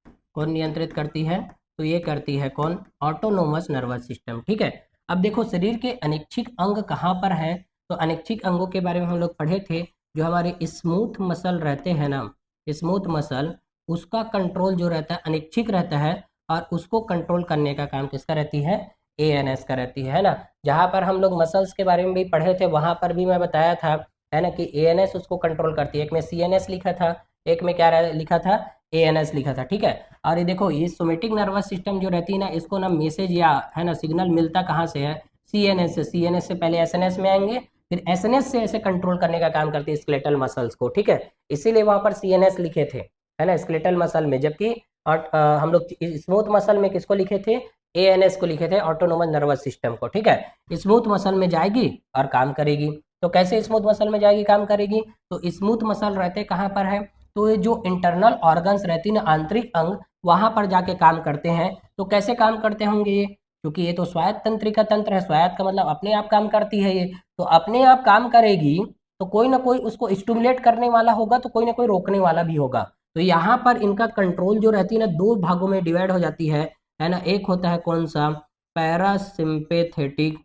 कौन नियंत्रित करती है, तो ये करती है कौन, ऑटोनोमस नर्वस सिस्टम। ठीक है, अब देखो शरीर के अनैच्छिक अंग कहाँ पर हैं, तो अनैच्छिक अंगों के बारे में हम लोग पढ़े थे, जो हमारे स्मूथ मसल रहते हैं ना, स्मूथ मसल, उसका कंट्रोल जो रहता है अनैच्छिक रहता है, और उसको कंट्रोल करने का काम किसका रहती है, ANS का रहती है ना। जहाँ पर हम लोग मसल्स के बारे में भी पढ़े थे वहाँ पर भी मैं बताया था है ना कि ANS उसको कंट्रोल करती है, एक में CNS लिखा था, एक में क्या लिखा था, ANS लिखा था। ठीक है, और ये देखो ये सोमेटिक नर्वस सिस्टम जो रहती है ना, इसको ना मैसेज या है ना सिग्नल मिलता कहाँ से है, CNS से, CNS से पहले SNS में आएंगे, फिर SNS से ऐसे कंट्रोल करने का काम करती है स्केलेटल मसल्स को। ठीक है, इसीलिए वहां पर CNS लिखे थे है ना स्केलेटल मसल में, जबकि हम लोग स्मूथ मसल में किसको लिखे थे, ANS को लिखे थे, ऑटोनोमस नर्वस सिस्टम को। ठीक है, स्मूथ मसल में जाएगी और काम करेगी। तो कैसे स्मूथ मसल में जाएगी काम करेगी, तो स्मूथ मसल रहते कहाँ पर है, तो ये जो इंटरनल ऑर्गन्स रहती है ना, आंतरिक अंग, वहां पर जाके काम करते हैं। तो कैसे काम करते होंगे ये, क्योंकि ये तो स्वायत्त तंत्रिका तंत्र है, स्वायत्त का मतलब अपने आप काम करती है ये, तो अपने आप काम करेगी, तो कोई ना कोई उसको स्टिमुलेट करने वाला होगा, तो कोई ना कोई रोकने वाला भी होगा। तो यहाँ पर इनका कंट्रोल जो रहती है ना दो भागों में डिवाइड हो जाती है ना, एक होता है कौन सा, पैरासिम्पेथेटिक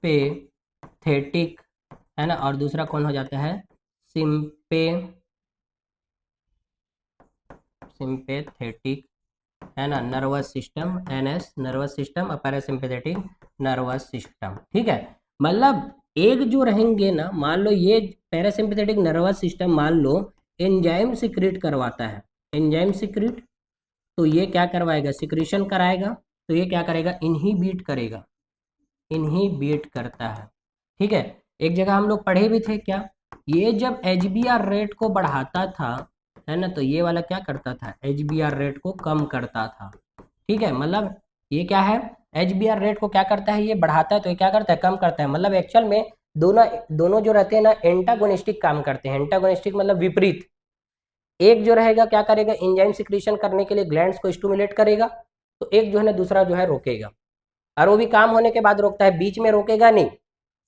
सिंपेथेटिक, है ना, और दूसरा कौन हो जाता है, सिंपेथेटिक, है ना, nervous system, NS nervous system और पैरासिम्पेथेटिक नर्वस सिस्टम। ठीक है, मतलब एक जो रहेंगे ना, मान लो ये पैरासिम्पेथेटिक नर्वस सिस्टम मान लो एंजाइम सिक्रीट करवाता है, एंजाइम सिक्रीट, तो ये क्या करवाएगा, सिक्रीशन कराएगा, तो ये क्या करेगा, इनहिबिट करेगा, इनहिबिट करता है। ठीक है, एक जगह हम लोग पढ़े भी थे क्या, ये जब एचबीआर रेट को बढ़ाता था, है ना, तो ये वाला क्या करता था, एचबीआर रेट को कम करता था। ठीक है, मतलब ये क्या है, एचबीआर रेट को क्या करता है, ये बढ़ाता है, तो ये क्या करता है, कम करता है। मतलब एक्चुअल में दोनों दोनों जो रहते हैं ना, एंटागोनिस्टिक काम करते हैं। एंटागोनिस्टिक मतलब विपरीत। एक जो रहेगा क्या करेगा, एंजाइम सिक्रीशन करने के लिए ग्लैंड्स को स्टिमुलेट करेगा, तो एक जो है ना दूसरा जो है रोकेगा, और वो भी काम होने के बाद रोकता है, बीच में रोकेगा नहीं।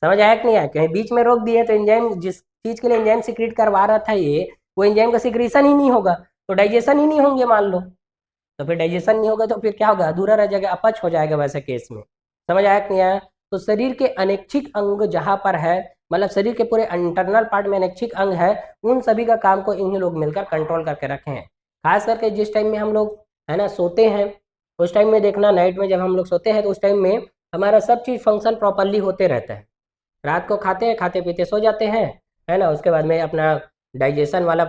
समझ आया कि नहीं आया, कहीं बीच में रोक दिए तो एंजाइम जिस चीज के लिए एंजाइम सिक्रीट करवा रहा था ये, वो एंजाइम का सिक्रीशन ही नहीं होगा, तो डाइजेशन ही नहीं होंगे मान लो, तो फिर डाइजेशन नहीं होगा तो फिर क्या होगा, अधूरा रह जाएगा, अपच हो जाएगा वैसे केस में। समझ आया कि नहीं आया। तो शरीर के अनैच्छिक अंग जहां पर है, मतलब शरीर के पूरे इंटरनल पार्ट में अनैच्छिक अंग है, उन सभी का काम को इन्हीं लोग मिलकर कंट्रोल करके रखे हैं। खास करके जिस टाइम में हम लोग, है ना, सोते हैं, उस टाइम में देखना, नाइट में जब हम लोग सोते हैं तो उस टाइम में हमारा सब चीज़ फंक्शन प्रॉपरली होते रहता है। रात को खाते हैं, खाते पीते सो जाते हैं, है ना, उसके बाद में अपना डाइजेशन वाला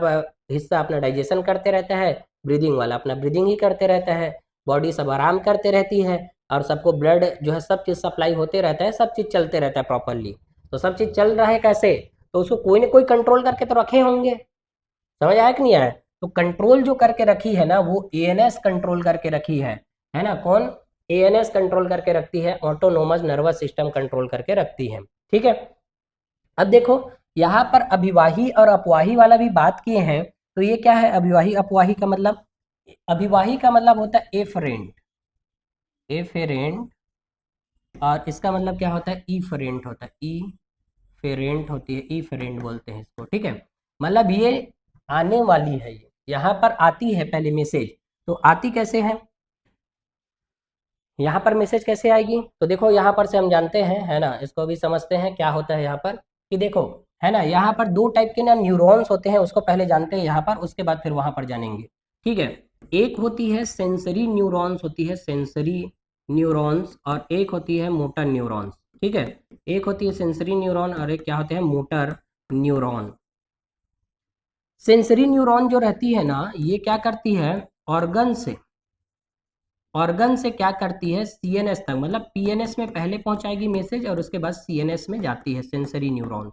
हिस्सा अपना डाइजेशन करते रहता है, ब्रीदिंग वाला अपना ब्रीदिंग ही करते रहता है, बॉडी सब आराम करते रहती है, और सबको ब्लड जो है सब चीज़ सप्लाई होते रहता है, सब चीज़ चलते रहता है प्रॉपरली। तो सब चीज़ चल रहा है कैसे, तो उसको कोई ना कोई कंट्रोल करके तो रखे होंगे। समझ आया कि नहीं आया। तो कंट्रोल जो करके रखी है ना, वो एएनएस कंट्रोल करके रखी है ना, कौन, एएनएस कंट्रोल करके रखती है, ऑटोनोमस नर्वस सिस्टम कंट्रोल करके रखती है। ठीक है, अब देखो यहाँ पर अभिवाही और अपवाही वाला भी बात किए हैं, तो ये क्या है, अभिवाही अपवाही का मतलब, अभिवाही का मतलब होता है एफरेंट, एफेरेंट, और इसका मतलब क्या होता है, ईफरेंट होता है, ई फेरेंट होती है, ई फेरेंट बोलते हैं इसको। ठीक है, मतलब ये आने वाली है, ये यहाँ पर आती है पहले मैसेज, तो आती कैसे है, यहाँ पर मैसेज कैसे आएगी, तो देखो यहाँ पर से हम जानते हैं, है ना, इसको भी समझते हैं क्या होता है यहाँ पर, कि देखो, है ना, यहाँ पर दो टाइप के ना न्यूरॉन्स होते हैं, उसको पहले जानते हैं यहाँ पर, उसके बाद फिर वहां पर जानेंगे। ठीक है, एक होती है सेंसरी न्यूरॉन्स, होती है सेंसरी न्यूरॉन्स, और एक होती है मोटर न्यूरॉन्स। ठीक है, एक होती है सेंसरी न्यूरॉन और एक क्या होते हैं, मोटर न्यूरॉन। सेंसरी न्यूरॉन जो रहती है ना, ये क्या करती है, ऑर्गन से क्या करती है, सीएनएस तक, मतलब पीएनएस में पहले पहुंचाएगी मैसेज और उसके बाद सीएनएस में जाती है सेंसरी न्यूरॉन।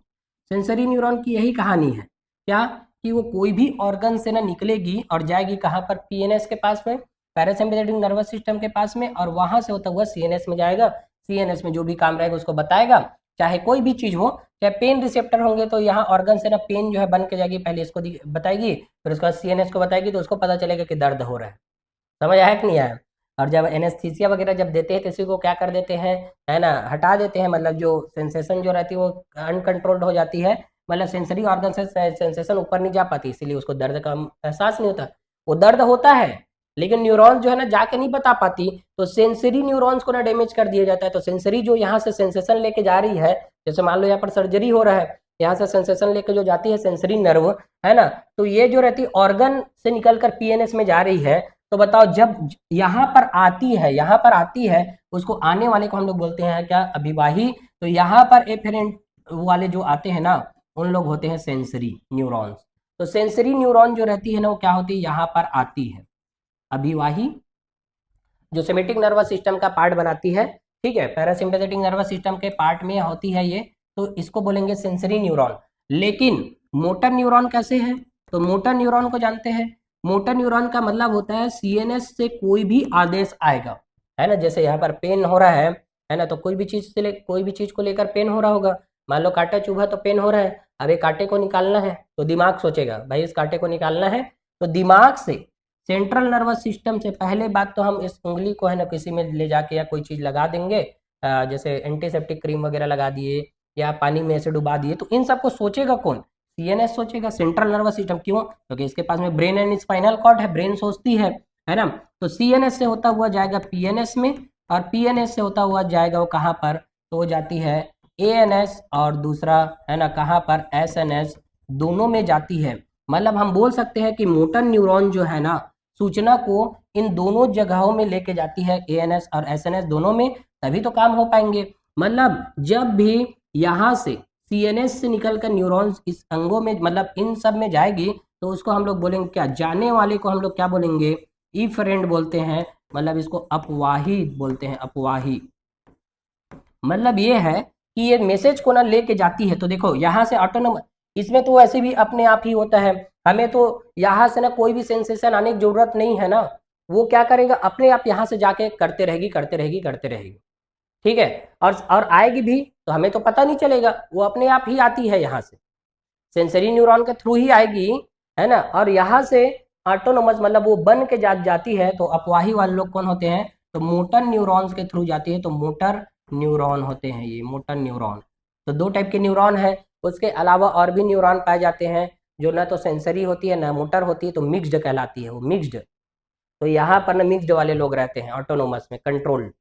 सेंसरी न्यूरॉन की यही कहानी है, क्या, कि वो कोई भी ऑर्गन से ना निकलेगी और जाएगी कहाँ पर, पीएनएस के पास में, पैरासिम्पैथेटिक नर्वस सिस्टम के पास में, और वहां से होता हुआ सीएनएस में जाएगा, सीएनएस में जो भी काम रहेगा उसको बताएगा, चाहे कोई भी चीज हो, चाहे पेन रिसेप्टर होंगे तो यहाँ ऑर्गन से ना पेन जो है बन के जाएगी, पहले इसको बताएगी, फिर उसके बाद सीएनएस को बताएगी, तो उसको पता चलेगा कि दर्द हो रहा है। समझ आया कि नहीं आया। और जब एनेस्थीसिया वगैरह जब देते हैं तो इसी को क्या कर देते हैं, है ना, हटा देते हैं, मतलब जो सेंसेशन जो रहती है वो अनकंट्रोल्ड हो जाती है, मतलब सेंसरी ऑर्गन से सेंसेशन ऊपर नहीं जा पाती, इसीलिए उसको दर्द का एहसास नहीं होता। वो दर्द होता है लेकिन न्यूरॉन जो है ना जाके नहीं बता पाती, तो सेंसरी न्यूरॉन्स को ना डैमेज कर दिया जाता है। तो सेंसरी जो यहाँ से सेंसेशन लेके जा रही है, जैसे मान लो यहाँ पर सर्जरी हो रहा है, यहाँ से सेंसेशन लेके जो जाती है सेंसरी नर्व, है ना, तो ये जो रहती है ऑर्गन से निकलकर पीएनएस में जा रही है। तो बताओ जब यहाँ पर आती है, यहाँ पर आती है, उसको आने वाले को हम लोग बोलते हैं क्या, अभिवाही। तो यहाँ पर एफेरेंट वाले जो आते हैं ना, उन लोग होते हैं सेंसरी न्यूरॉन्स। तो सेंसरी न्यूरॉन जो रहती है ना, वो क्या होती है, यहाँ पर आती है, अभिवाही जो सिमेटिक नर्वस सिस्टम का पार्ट बनाती है। ठीक है, पैरासिम्पैथेटिक नर्वस सिस्टम के पार्ट में होती है ये, तो इसको बोलेंगे सेंसरी न्यूरॉन। लेकिन मोटर न्यूरॉन कैसे है, तो मोटर न्यूरॉन को जानते हैं, मोटर न्यूरॉन का मतलब होता है सीएनएस से कोई भी आदेश आएगा, है ना, जैसे यहाँ पर पेन हो रहा है ना, तो कोई भी चीज से कोई भी चीज को लेकर पेन हो रहा होगा, मान लो कांटा चुभा तो पेन हो रहा है, अब ये कांटे को निकालना है तो दिमाग सोचेगा भाई इस कांटे को निकालना है, तो दिमाग से सेंट्रल नर्वस सिस्टम से पहले बात तो हम इस उंगली को है ना किसी में ले जाके या कोई चीज लगा देंगे, जैसे एंटीसेप्टिक क्रीम वगैरह लगा दिए या पानी में ऐसे डुबा दिए, तो इन सबको सोचेगा कौन, सीएनएस सोचेगा, सेंट्रल नर्वस सिस्टम। क्यों, क्योंकि इसके पास में ब्रेन एंड स्पाइनल कॉर्ड है, ब्रेन सोचती है ना। तो सीएनएस से होता हुआ जाएगा पीएनएस में, और पीएनएस से होता हुआ जाएगा वो कहाँ पर, तो वो जाती है ANS और दूसरा है ना कहाँ पर SNS दोनों में जाती है। मतलब हम बोल सकते हैं कि मोटर न्यूरॉन जो है ना सूचना को इन दोनों जगहों में लेके जाती है, ANS और SNS दोनों में, तभी तो काम हो पाएंगे। मतलब जब भी यहाँ से CNS से निकलकर न्यूरॉन्स इस अंगों में मतलब इन सब में जाएगी तो उसको हम लोग बोलेंगे क्या, जाने वाले को हम लोग क्या बोलेंगे, इफरेंट बोलते हैं। मतलब इसको अपवाही बोलते हैं, अपवाही। मतलब ये है कि ये मैसेज को ना लेके जाती है। तो देखो यहाँ से ऑटोनोमस, इसमें तो वैसे भी अपने आप ही होता है, हमें तो यहाँ से ना कोई भी सेंसेशन आने की जरूरत नहीं है ना, वो क्या करेगा अपने आप यहाँ से जाके करते रहेगी करते रहेगी करते रहेगी, ठीक है। और आएगी भी तो हमें तो पता नहीं चलेगा, वो अपने आप ही आती है यहाँ से, सेंसरी न्यूरॉन के थ्रू ही आएगी, है ना। और यहाँ से ऑटोनोमस मतलब वो बन के जाती है। तो अपवाही वाले लोग कौन होते हैं, तो मोटर न्यूरॉन्स के थ्रू जाती है, तो मोटर न्यूरॉन होते हैं ये, मोटर न्यूरॉन। तो दो टाइप के न्यूरॉन है, उसके अलावा और भी न्यूरॉन पाए जाते हैं जो ना तो सेंसरी होती है ना मोटर होती है, तो मिक्स्ड कहलाती है वो, मिक्स्ड। तो यहाँ पर ना मिक्स्ड वाले लोग रहते हैं ऑटोनोमस में, कंट्रोल्ड।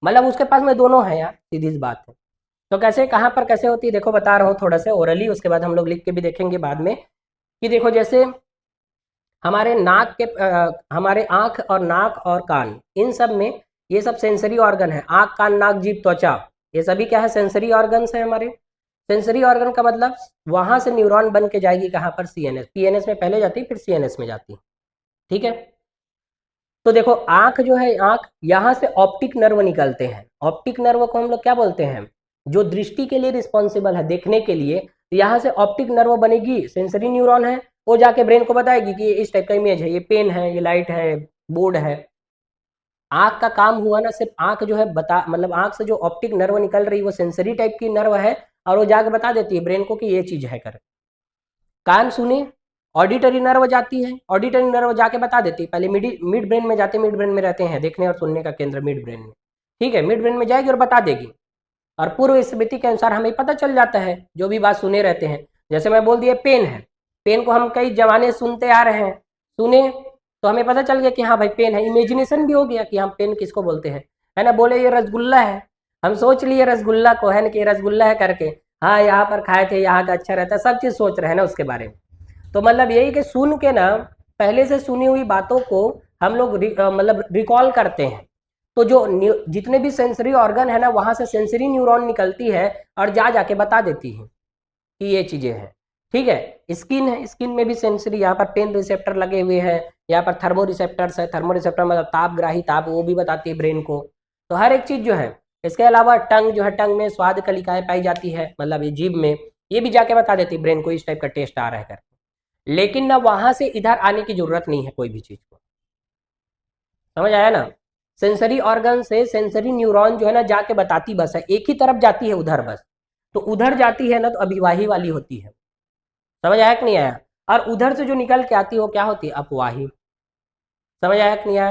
मतलब उसके पास में दोनों है यार, सीधी सी बात है। तो कैसे कहाँ पर कैसे होती है देखो बता रहा हूँ थोड़ा सा ओरली, उसके बाद हम लोग लिख के भी देखेंगे बाद में। कि देखो जैसे हमारे नाक के हमारे आँख और नाक और कान, इन सब में ये सब सेंसरी ऑर्गन है। आँख कान नाक जीभ त्वचा, ये सभी क्या है, सेंसरी ऑर्गन्स है हमारे। सेंसरी ऑर्गन का मतलब वहां से न्यूरॉन बन के जाएगी कहाँ पर, CNS। PNS में पहले जाती है फिर CNS में जाती है, ठीक है। तो देखो आंख जो है, आंख यहाँ से ऑप्टिक नर्व निकलते हैं। ऑप्टिक नर्व को हम लोग क्या बोलते हैं, जो दृष्टि के लिए रिस्पॉन्सिबल है, देखने के लिए। तो यहाँ से ऑप्टिक नर्व बनेगी, सेंसरी न्यूरॉन है, वो जाके ब्रेन को बताएगी कि ये इस टाइप का इमेज है, ये पेन है, ये लाइट है, बोर्ड है। आंख का काम हुआ ना सिर्फ, आंख जो है बता मतलब आंख से जो ऑप्टिक नर्व निकल रही है वो सेंसरी टाइप की नर्व है, और वो जाके बता देती है ब्रेन को कि ये चीज है कर। कान सुने, ऑडिटरी नर्व जाती है, ऑडिटरी नर्व जाके बता देती है, पहले मिड ब्रेन में जाते हैं, मिड ब्रेन में रहते हैं देखने और सुनने का केंद्र मिड ब्रेन में, ठीक है। मिड ब्रेन में जाएगी और बता देगी, और पूर्व स्मृति के अनुसार हमें पता चल जाता है जो भी बात सुने रहते हैं। जैसे मैं बोल दिया पेन है, पेन को हम कई जमाने सुनते आ रहे हैं, सुने तो हमें पता चल गया कि हाँ भाई पेन है, इमेजिनेशन भी हो गया कि हम पेन किसको बोलते हैं, है ना। बोले ये रसगुल्ला है, हम सोच लिए रसगुल्ला को, है ना कि रसगुल्ला है करके, हाँ यहाँ पर खाए थे, यहाँ का अच्छा रहता है, सब चीज सोच रहे हैं ना उसके बारे में। तो मतलब यही कि सुन के ना पहले से सुनी हुई बातों को हम लोग मतलब रिकॉल करते हैं। तो जो जितने भी सेंसरी ऑर्गन है ना वहां से सेंसरी न्यूरॉन निकलती है और जाके बता देती है कि ये चीजें हैं, ठीक है। स्किन है, स्किन में भी सेंसरी, यहाँ पर पेन रिसेप्टर लगे हुए हैं, यहाँ पर थर्मो रिसेप्टर्स है, थर्मो रिसेप्टर मतलब तापग्राही ताप, वो भी बताती है ब्रेन को। तो हर एक चीज जो है। इसके अलावा टंग जो है, टंग में स्वाद कलिकाएं पाई जाती है, मतलब ये जीभ में, ये भी जाके बता देती है ब्रेन को इस टाइप का टेस्ट आ रहा है कर। लेकिन ना वहां से इधर आने की जरूरत नहीं है कोई भी चीज को, समझ आया ना। सेंसरी ऑर्गन से सेंसरी न्यूरॉन जो है ना जाके बताती बस है, एक ही तरफ जाती है उधर बस। तो उधर जाती है ना तो अभिवाही वाली होती है, समझ आया कि नहीं आया। और उधर से जो निकल के आती है वो क्या होती है, अपवाही। समझ आया कि नहीं आया,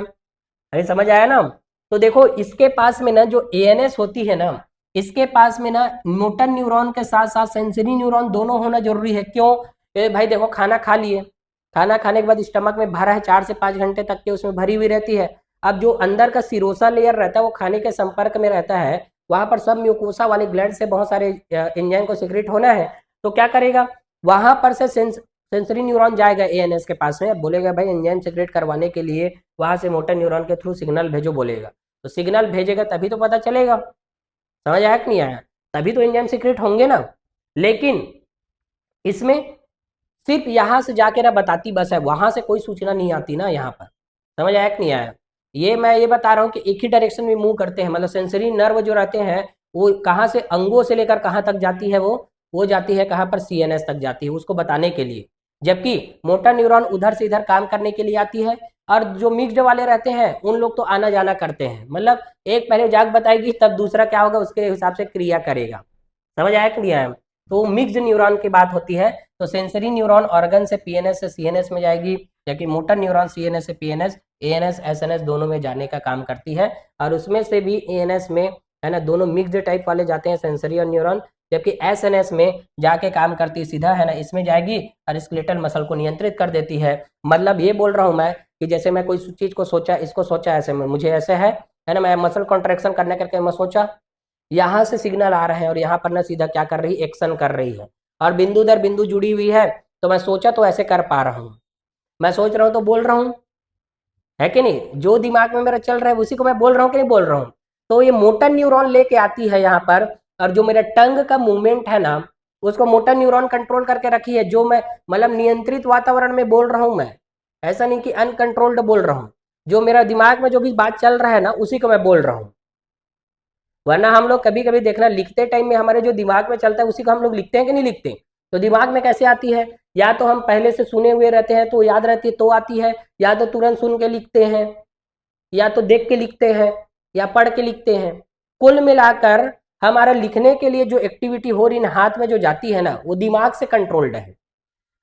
अरे समझ आया ना। तो देखो इसके पास में ना जो ANS होती है ना, इसके पास में ना मोटर न्यूरॉन के साथ साथ सेंसरी न्यूरॉन दोनों होना जरूरी है। क्यों, भाई देखो खाना खा लिए, खाना खाने के बाद स्टमक में भरा है, 4 से 5 घंटे तक के उसमें भरी हुई रहती है। अब जो अंदर का सिरोसा लेयर रहता है वो खाने के संपर्क में रहता है, वहां पर सब म्यूकोसा वाले ग्लैंड से बहुत सारे एंजाइम को सिक्रेट होना है। तो क्या करेगा, वहां पर से सेंसरी न्यूरॉन जाएगा ANS के पास में, बोलेगा भाई एंजाइम सिक्रेट करवाने के लिए वहां से मोटर न्यूरॉन के थ्रू सिग्नल भेजो बोलेगा। तो सिग्नल भेजेगा तभी तो पता चलेगा, समझ आया कि नहीं आया, तभी तो एंजाइम सिक्रेट होंगे ना। लेकिन इसमें सिर्फ यहाँ से जाके ना बताती बस है, वहां से कोई सूचना नहीं आती ना यहाँ पर, समझ आया कि नहीं आया। ये मैं ये बता रहा हूँ कि एक ही डायरेक्शन में मूव करते हैं, मतलब सेंसरी नर्व जो रहते हैं वो कहाँ से अंगों से लेकर कहाँ तक जाती है, वो जाती है कहाँ पर, CNS तक जाती है उसको बताने के लिए। जबकि मोटर न्यूरॉन उधर से इधर काम करने के लिए आती है। और जो मिक्स्ड वाले रहते हैं उन लोग तो आना जाना करते हैं, मतलब एक पहले जाग बताएगी तब दूसरा क्या होगा उसके हिसाब से क्रिया करेगा, समझ आया कि नहीं आया। तो मिक्स्ड न्यूरॉन की बात होती है। तो सेंसरी न्यूरॉन ऑर्गन से PNS से CNS में जाएगी, जबकि मोटर न्यूरॉन CNS से PNS, ANS SNS दोनों में जाने का काम करती है। और उसमें से भी ANS में है ना दोनों मिक्स्ड टाइप वाले जाते हैं, सेंसरी और न्यूरॉन, जबकि SNS में जाके काम करती है सीधा, है ना इसमें जाएगी और स्केलेटल मसल को नियंत्रित कर देती है। मतलब ये बोल रहा हूँ मैं कि जैसे मैं कोई चीज को सोचा, इसको सोचा ऐसे में मुझे ऐसे है ना, मैं मसल कॉन्ट्रेक्शन करने करके मैं सोचा, यहाँ से सिग्नल आ रहा है और यहाँ पर ना सीधा क्या कर रही है, एक्शन कर रही है, और बिंदु दर बिंदु जुड़ी हुई है। तो मैं सोचा तो ऐसे कर पा रहा हूँ, मैं सोच रहा हूँ तो बोल रहा हूँ, है कि नहीं? जो दिमाग में मेरा चल रहा है उसी को मैं बोल रहा हूँ कि नहीं बोल रहा हूँ? तो ये मोटर न्यूरॉन लेके आती है यहाँ पर, और जो मेरा टंग का मूवमेंट है ना, उसको मोटर न्यूरॉन कंट्रोल करके रखी है। जो मैं मतलब नियंत्रित वातावरण में बोल रहा हूँ मैं, ऐसा नहीं कि अनकंट्रोल्ड बोल रहा हूँ। जो मेरा दिमाग में जो भी बात चल रहा है ना, उसी को मैं बोल रहा हूँ। वरना हम लोग कभी कभी देखना, लिखते टाइम में हमारे जो दिमाग में चलता है उसी को हम लोग लिखते हैं कि नहीं लिखते? तो दिमाग में कैसे आती है? या तो हम पहले से सुने हुए रहते हैं तो याद रहती है तो आती है, या तो तुरंत सुन के लिखते हैं, या तो देख के लिखते हैं, या पढ़ के लिखते हैं। कुल मिलाकर हमारा लिखने के लिए जो एक्टिविटी हो रही है हाथ में जो जाती है ना, वो दिमाग से कंट्रोल्ड है।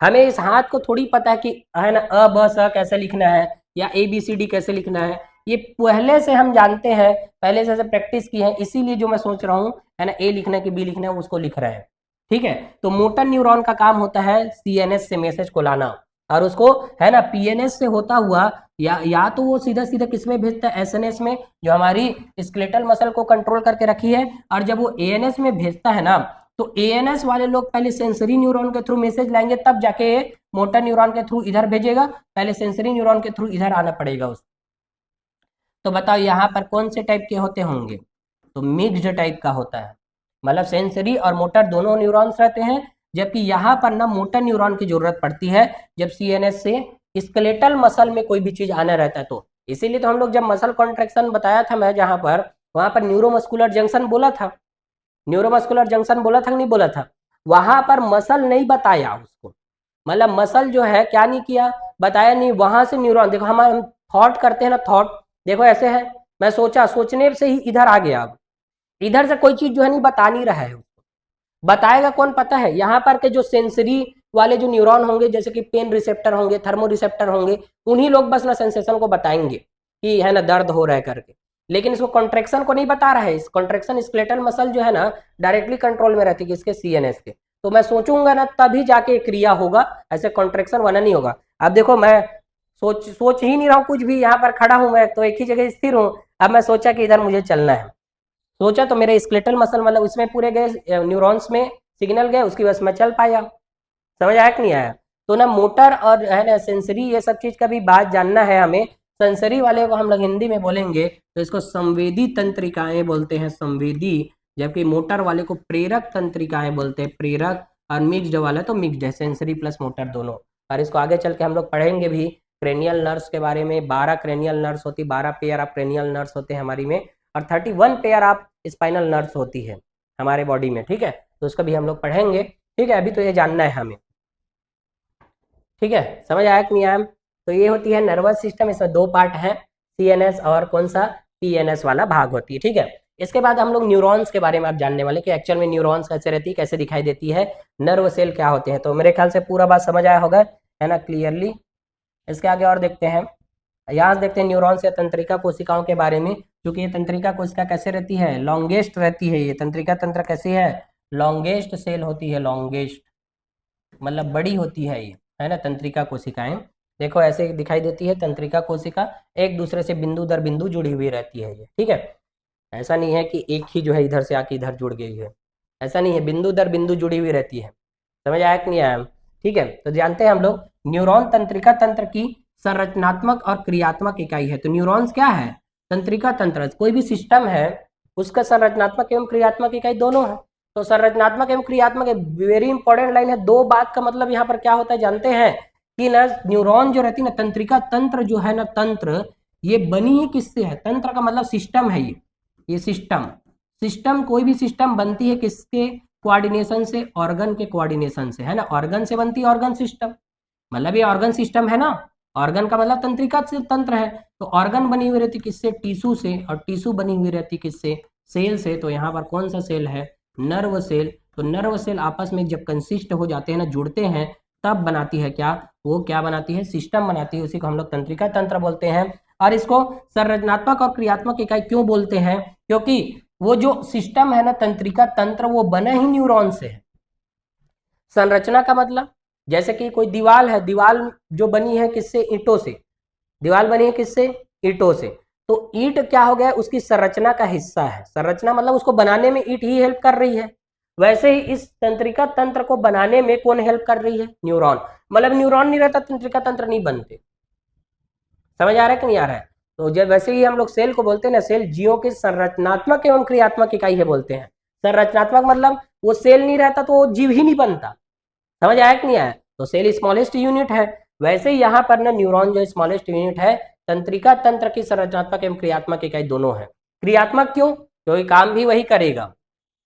हमें इस हाथ को थोड़ी पता है कि है ना अ ब स कैसे लिखना है, या ए बी सी डी कैसे लिखना है। ये पहले से हम जानते हैं, पहले से प्रैक्टिस की है, इसीलिए जो मैं सोच रहा हूँ है ना, ए लिखना है कि बी लिखना है, उसको लिख रहे हैं। ठीक है, तो मोटर न्यूरॉन का काम होता है सीएनएस से मैसेज को लाना, और उसको है ना पीएनएस से होता हुआ या तो वो सीधा सीधा किस में भेजता है, एसएनएस में, जो हमारी स्केलेटल मसल को कंट्रोल करके रखी है। और जब वो एएनएस में भेजता है ना, तो एएनएस वाले लोग पहले सेंसरी न्यूरॉन के थ्रू मैसेज लाएंगे, तब जाके मोटर न्यूरॉन के थ्रू इधर भेजेगा। पहले सेंसरी न्यूरॉन के थ्रू इधर आना पड़ेगा उस। तो बताओ यहाँ पर कौन से टाइप के होते होंगे? तो मिक्स्ड टाइप का होता है, मतलब सेंसरी और मोटर दोनों न्यूरॉन्स रहते हैं। जबकि यहाँ पर ना मोटर न्यूरॉन की जरूरत पड़ती है जब सीएनएस से स्केलेटल मसल में कोई भी चीज आना रहता है। तो इसीलिए तो हम लोग जब मसल कॉन्ट्रेक्शन बताया था मैं जहां पर, वहां पर न्यूरोमस्कुलर जंक्शन बोला था, न्यूरोमस्कुलर जंक्शन बोला था कि नहीं बोला था? वहां पर मसल नहीं बताया उसको, मतलब मसल जो है क्या नहीं किया, बताया नहीं। वहां से न्यूरॉन देखो, हम थॉट करते हैं ना, थॉट देखो ऐसे है, मैं सोचा, सोचने से ही इधर आ गया। अब इधर से कोई चीज जो है नहीं बता नहीं रहा है उसको, बताएगा कौन पता है? यहाँ पर के जो सेंसरी वाले जो न्यूरॉन होंगे, जैसे कि पेन रिसेप्टर होंगे, थर्मो रिसेप्टर होंगे, उन्हीं लोग बस ना सेंसेशन को बताएंगे कि है ना दर्द हो रहा है करके। लेकिन इसको कॉन्ट्रेक्शन को नहीं बता रहा है। इस कॉन्ट्रेक्शन स्केलेटल मसल जो है ना डायरेक्टली कंट्रोल में रहती है किसके? सीएनएस के। तो मैं सोचूंगा ना तभी जाके क्रिया होगा, ऐसे कॉन्ट्रेक्शन वरना नहीं होगा। अब देखो मैं सोच ही नहीं रहा हूँ कुछ भी, यहाँ पर खड़ा हूँ मैं तो एक ही जगह स्थिर हूँ। अब मैं सोचा कि इधर मुझे चलना है, सोचा तो मेरे स्केलेटल मसल मतलब उसमें पूरे गए, न्यूरॉन्स में सिग्नल गए, उसकी वजह से मैं चल पाया। समझ आया कि नहीं आया? तो ना मोटर और है ना सेंसरी, ये सब चीज का भी बात जानना है हमें। सेंसरी वाले को हम लोग हिंदी में बोलेंगे तो इसको संवेदी तंत्रिकाएं बोलते हैं, संवेदी। जबकि मोटर वाले को प्रेरक तंत्रिकाएं बोलते हैं, प्रेरक। और मिक्स्ड वाला तो मिक्स्ड है, सेंसरी प्लस मोटर दोनों। और इसको आगे चल के हम लोग पढ़ेंगे भी क्रेनियल नर्व्स के बारे में। 12 क्रेनियल नर्व्स होती, 12 पेयर ऑफ क्रेनियल नर्व्स होते हैं हमारी में, और 31 पेयर ऑफ स्पाइनल नर्व्स होती है हमारे बॉडी में। ठीक है, तो उसको भी हम लोग पढ़ेंगे। ठीक है, अभी तो ये जानना है हमें। ठीक है, समझ आया कि नहीं आया? तो ये होती है नर्वस सिस्टम, इसमें दो पार्ट है, सीएनएस और कौन सा? पीएनएस वाला भाग होती है। ठीक है, इसके बाद हम लोग न्यूरॉन्स के बारे में आप जानने वाले कि एक्चुअल में न्यूरॉन्स कैसे रहती है, कैसे दिखाई देती है, नर्व सेल क्या होते हैं। तो मेरे ख्याल से पूरा बात समझ आया होगा, है ना, क्लियरली। इसके आगे और देखते हैं, यहाँ देखते हैं न्यूरॉन्स या तंत्रिका कोशिकाओं के बारे में। क्योंकि ये तंत्रिका कोशिका कैसे रहती है? लॉन्गेस्ट रहती है। ये तंत्रिका तंत्र कैसी है? लॉन्गेस्ट सेल होती है, लॉन्गेस्ट मतलब बड़ी होती है ये, है ना, तंत्रिका कोशिकाएं। देखो ऐसे दिखाई देती है तंत्रिका कोशिका, एक दूसरे से बिंदु दर बिंदु जुड़ी हुई रहती है ये। ठीक है, ऐसा नहीं है कि एक ही जो है इधर से आके इधर जुड़ गई है, ऐसा नहीं है, बिंदु दर बिंदु जुड़ी हुई रहती है। समझ आया कि नहीं आया? ठीक है, तो जानते हैं हम लोग न्यूरॉन तंत्रिका तंत्र की संरचनात्मक और क्रियात्मक इकाई है। तो न्यूरॉन्स क्या है? तंत्रिका तंत्र। कोई भी सिस्टम है उसका संरचनात्मक एवं क्रियात्मक इकाई दोनों है। तो संरचनात्मक एवं क्रियात्मक वेरी इंपॉर्टेंट लाइन है। दो बात का मतलब यहाँ पर क्या होता है जानते हैं कि ना, न्यूरॉन जो रहती है ना, तंत्रिका तंत्र जो है ना, तंत्र, ये बनी है किससे? है, तंत्र का मतलब सिस्टम है ये सिस्टम। सिस्टम, कोई भी सिस्टम बनती है किसके कोऑर्डिनेशन से? ऑर्गन के कोऑर्डिनेशन से, है ना, ऑर्गन से बनती है ऑर्गन सिस्टम। मतलब ये ऑर्गन सिस्टम है ना, ऑर्गन का मतलब तंत्रिका से तंत्र है। तो ऑर्गन बनी हुई रहती किससे? टिश्यू से। और टिश्यू बनी हुई रहती किससे? सेल से। तो यहाँ पर कौन सा सेल है? Nerve cell. तो नर्व सेल आपस में जब कंसिस्ट हो जाते हैं ना, जुड़ते हैं, तब बनाती है क्या? वो क्या बनाती है? सिस्टम बनाती है। उसी को हम लोग तंत्रिका तंत्र बोलते हैं। और इसको संरचनात्मक और क्रियात्मक इकाई क्यों बोलते हैं? क्योंकि वो जो सिस्टम है ना, तंत्रिका तंत्र, वो बना ही न्यूरॉन से है। संरचना का मतलब, जैसे कि कोई दीवार है, दीवार जो बनी है किससे? ईंटों से। दीवार बनी है किससे? ईंटों से। तो ईंट क्या हो गया, उसकी संरचना का हिस्सा है। संरचना मतलब उसको बनाने में ईंट ही हेल्प कर रही है। वैसे ही इस तंत्रिका तंत्र को बनाने में कौन हेल्प कर रही है, न्यूरॉन। मतलब न्यूरॉन नहीं रहता तंत्रिका तंत्र नहीं बनते। समझ आ रहा है कि नहीं आ रहा है। तो जब वैसे ही हम लोग सेल को बोलते हैं ना, सेल जीवों की संरचनात्मक एवं क्रियात्मक इकाई है बोलते हैं। संरचनात्मक मतलब वो सेल नहीं रहता तो वो जीव ही नहीं बनता। समझ आया कि नहीं आया। तो सेल स्मॉलेस्ट यूनिट है। वैसे ही यहाँ पर ना न्यूरॉन जो स्मॉलेस्ट यूनिट है, तंत्रिका तंत्र की संरचनात्मक एवं क्रियात्मक इकाई दोनों है। क्रियात्मक क्यों, क्योंकि काम भी वही करेगा।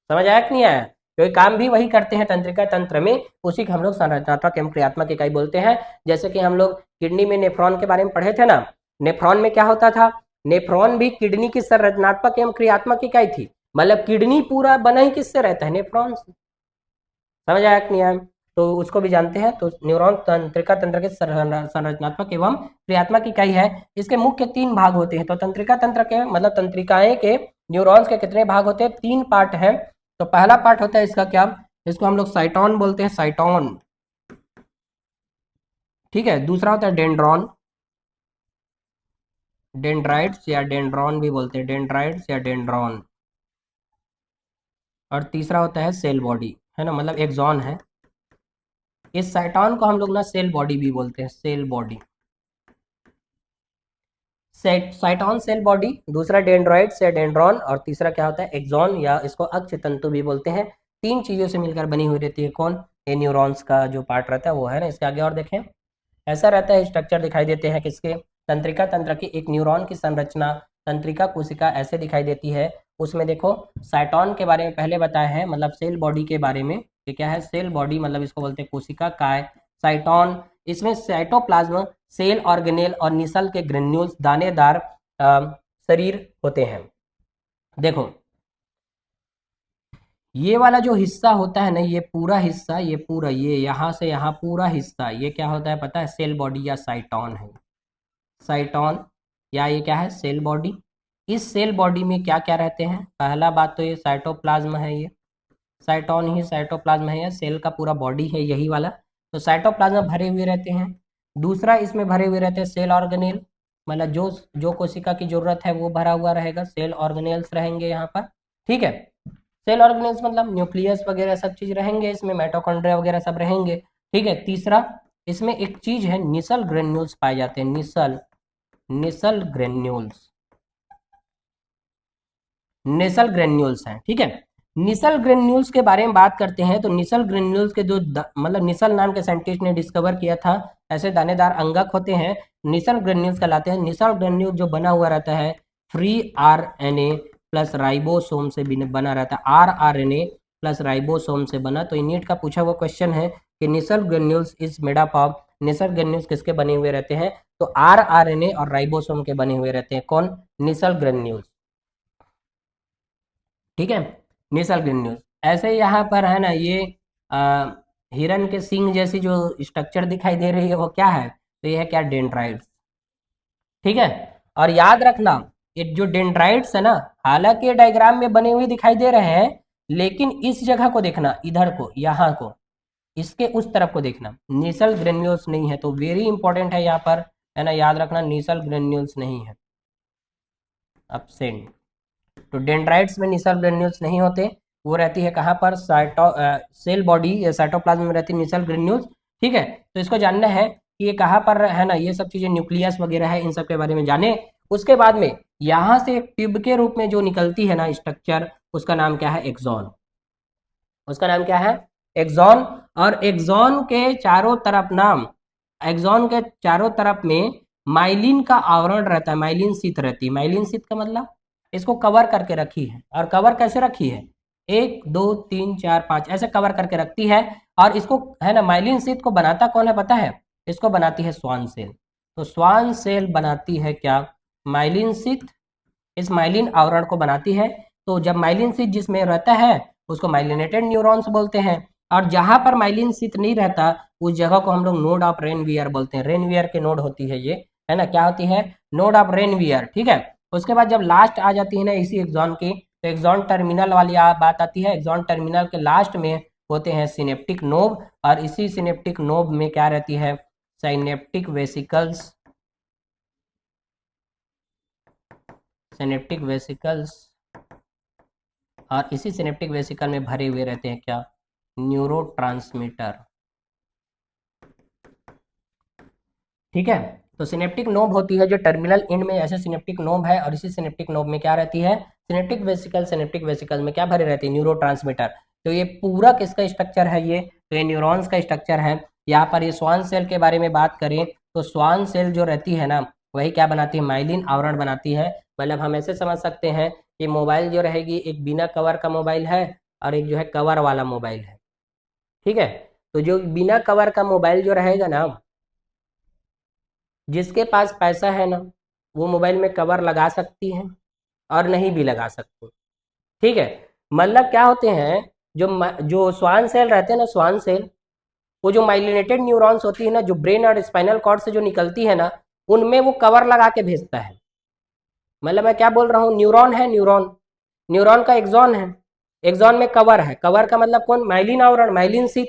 समझ आया कि नहीं आया, क्योंकि काम भी वही करते हैं तंत्रिका तंत्र में, उसी को हम लोग संरचनात्मक एवं क्रियात्मक इकाई बोलते हैं। जैसे कि हम लोग किडनी में नेफ्रॉन के बारे में पढ़े थे ना, नेफ्रॉन में क्या होता था, नेफ्रॉन भी किडनी की संरचनात्मक एवं क्रियात्मक इकाई थी। मतलब किडनी पूरा बना ही किससे रहता है, नेफ्रॉन से। समझ आया कि नहीं आया। तो उसको भी जानते हैं। तो न्यूरॉन तंत्रिका तंत्र के संरचनात्मक एवं क्रियात्मक इकाई है। इसके मुख्य 3 भाग होते हैं। तो तंत्रिका तंत्र के मतलब तंत्रिकाएं के न्यूरॉन्स के कितने भाग होते हैं, 3 पार्ट हैं। तो पहला पार्ट होता है इसका क्या, इसको हम लोग साइटॉन बोलते हैं, साइटॉन। ठीक है। दूसरा होता है डेंड्रॉन, डेंड्राइट्स या डेंड्रॉन भी बोलते हैं, डेंड्राइट्स या डेंड्रॉन। और तीसरा होता है सेल बॉडी, है ना, मतलब एक्सॉन है। इस साइटॉन को हम लोग ना सेल बॉडी भी बोलते हैं, cell body, cyton cell body. दूसरा डेंड्राइट्स या डेंड्रॉन, और तीसरा क्या होता है, एक्सॉन या इसको अक्ष तंतु भी बोलते हैं। 3 चीजों से मिलकर बनी हुई रहती है कौन, ये न्यूरॉन्स का जो पार्ट रहता है वो है ना। इसके आगे और देखें, ऐसा रहता है, स्ट्रक्चर दिखाई देते हैं किसके, तंत्रिका तंत्र की। एक न्यूरॉन की संरचना तंत्रिका कोशिका ऐसे दिखाई देती है। उसमें देखो साइटॉन के बारे में पहले बताया है, मतलब सेल बॉडी के बारे में कि क्या है, सेल बॉडी मतलब इसको बोलते हैं कोशिका काय, साइटॉन। इसमें साइटोप्लाज्म, सेल ऑर्गेनेल और निसल के ग्रेन्यूल्स दानेदार शरीर होते हैं। देखो ये वाला जो हिस्सा होता है ना, ये पूरा हिस्सा, ये पूरा, ये यहाँ से यहाँ पूरा हिस्सा, ये क्या होता है पता है, सेल बॉडी या साइटॉन है। साइटॉन या ये क्या है, सेल बॉडी। इस सेल बॉडी में क्या क्या रहते हैं, पहला बात तो ये साइटोप्लाज्म है, ये साइटॉन ही साइटोप्लाज्म है, ये सेल का पूरा बॉडी है यही वाला। तो साइटोप्लाज्म भरे हुए रहते हैं। दूसरा इसमें भरे हुए रहते हैं सेल ऑर्गेनेल, मतलब जो जो कोशिका की जरूरत है वो भरा हुआ रहेगा, सेल ऑर्गेनेल्स रहेंगे यहाँ पर। ठीक है। सेल ऑर्गेनेल्स मतलब न्यूक्लियस वगैरह सब चीज रहेंगे इसमें, माइटोकॉन्ड्रिया वगैरह सब रहेंगे। ठीक है। तीसरा इसमें एक चीज है, निसल ग्रेन्यूल्स पाए जाते हैं, निसल, निसल ग्रेन्यूल्स, निसल ग्रेन्यूल्स हैं। ठीक है। निसल ग्रेन्यूल्स के बारे में बात करते हैं तो निसल ग्रेन्यूल्स के जो मतलब निसल नाम के साइंटिस्ट ने डिस्कवर किया था, ऐसे दानेदार अंगक होते हैं, निसल ग्रेन्यूल्स कहलाते हैं। निसल ग्रेन्यूल जो बना हुआ रहता है फ्री आरएनए प्लस राइबोसोम से बना रहता है, आरआरएनए प्लस राइबोसोम से बना। तो नीट का पूछा हुआ क्वेश्चन है कि Nissl granules is made up of, Nissl granules किसके बने हुए रहते हैं, तो आरआरएनए और राइबोसोम के बने हुए रहते हैं। कौन, निसल ग्रेन्यूल्स। ठीक है। निसल ग्रेन्यूल्स। ऐसे ही यहाँ पर है ना, ये हिरन के सींग जैसी जो स्ट्रक्चर दिखाई दे रही है वो क्या है, तो ये है क्या, डेंड्राइट्स। ठीक है। और याद रखना ये जो डेंड्राइट्स है ना, हालांकि ये डायग्राम में बने हुए दिखाई दे रहे हैं, लेकिन इस जगह को देखना, इधर को, यहाँ को, इसके उस तरफ को देखना, निसल ग्रेन्यूल्स नहीं है। तो वेरी इंपॉर्टेंट है यहाँ पर, है ना, याद रखना निसल ग्रेन्यूल्स नहीं है, एब्सेंट। तो डेंड्राइट्स में निसल ग्रेन्यूल्स नहीं होते, वो रहती है कहाँ पर, सेल बॉडी या साइटोप्लाज्म में रहती है निसल ग्रेन्यूल्स। ठीक है। तो इसको जानना है कि ये कहाँ पर है ना, ये सब चीजें न्यूक्लियस वगैरह है, इन सब के बारे में जाने। उसके बाद में यहाँ से एक ट्यूब के रूप में जो निकलती है ना स्ट्रक्चर, उसका नाम क्या है, एक्सॉन। उसका नाम क्या है, एक्सॉन। और एक्सॉन के चारों तरफ नाम, एक्सॉन के चारों तरफ में माइलिन का आवरण रहता है, माइलिन शीत रहती है। माइलिन शीत का मतलब इसको कवर करके रखी है। और कवर कैसे रखी है, 1 2 3 4 5 ऐसे कवर करके रखती है। और इसको है ना, माइलिन शीत को बनाता कौन है पता है, इसको बनाती है स्वान सेल। तो स्वान सेल बनाती है क्या, माइलिन शीत, इस माइलिन आवरण को बनाती है। तो जब माइलिन शीत जिसमें रहता है उसको माइलिनेटेड न्यूरॉन्स बोलते हैं। और जहां पर माइलिन शीत नहीं रहता उस जगह को हम लोग नोड ऑफ रेनवियर बोलते हैं। रेनवियर के नोड होती है ये, है ना, क्या होती है, नोड ऑफ रेनवियर। ठीक है। उसके बाद जब लास्ट आ जाती है ना इसी एक्सॉन की, तो एक्सॉन टर्मिनल वाली बात आती है। एक्सॉन टर्मिनल के लास्ट में होते हैं सिनेप्टिक नोब, और इसी सिनेप्टिक नोब में क्या रहती है, साइनेप्टिक वेसिकल्स, सिनेप्टिक वेसिकल्स, और इसी सिनेप्टिक वेसिकल में भरे हुए रहते हैं क्या, न्यूरोट्रांसमीटर। ठीक है, तो सिनेप्टिक नोब होती है जो टर्मिनल एंड में, ऐसे सिनेप्टिक नोब है, और इसी सिनेप्टिक नोब में क्या रहती है, सिनेप्टिक वेसिकल में क्या भरे रहते हैं, न्यूरोट्रांसमीटर। तो ये पूरा किसका स्ट्रक्चर है, ये तो ये न्यूरॉन्स का स्ट्रक्चर है। यहाँ पर ये स्वान सेल के बारे में बात करें तो स्वान सेल जो रहती है ना, वही क्या बनाती है, माइलिन आवरण बनाती है। मतलब हम ऐसे समझ सकते हैं कि मोबाइल जो रहेगी, एक बिना कवर का मोबाइल है और एक जो है कवर वाला मोबाइल है। ठीक है, तो जो बिना कवर का मोबाइल जो रहेगा ना, जिसके पास पैसा है ना, वो मोबाइल में कवर लगा सकती है और नहीं भी लगा सकती। ठीक है, मतलब क्या होते हैं, जो स्वान सेल रहते हैं ना, स्वान सेल, वो जो माइलिनेटेड न्यूरॉन्स होती है ना, जो ब्रेन और स्पाइनल कॉर्ड से जो निकलती है ना, उनमें वो कवर लगा के भेजता है। मतलब मैं क्या बोल रहा हूँ, न्यूरॉन है, न्यूरॉन, न्यूरॉन का एक्सॉन है, एक्सॉन में कवर है, कवर का मतलब कौन, माइलिन आवरण, माइलिन शीथ।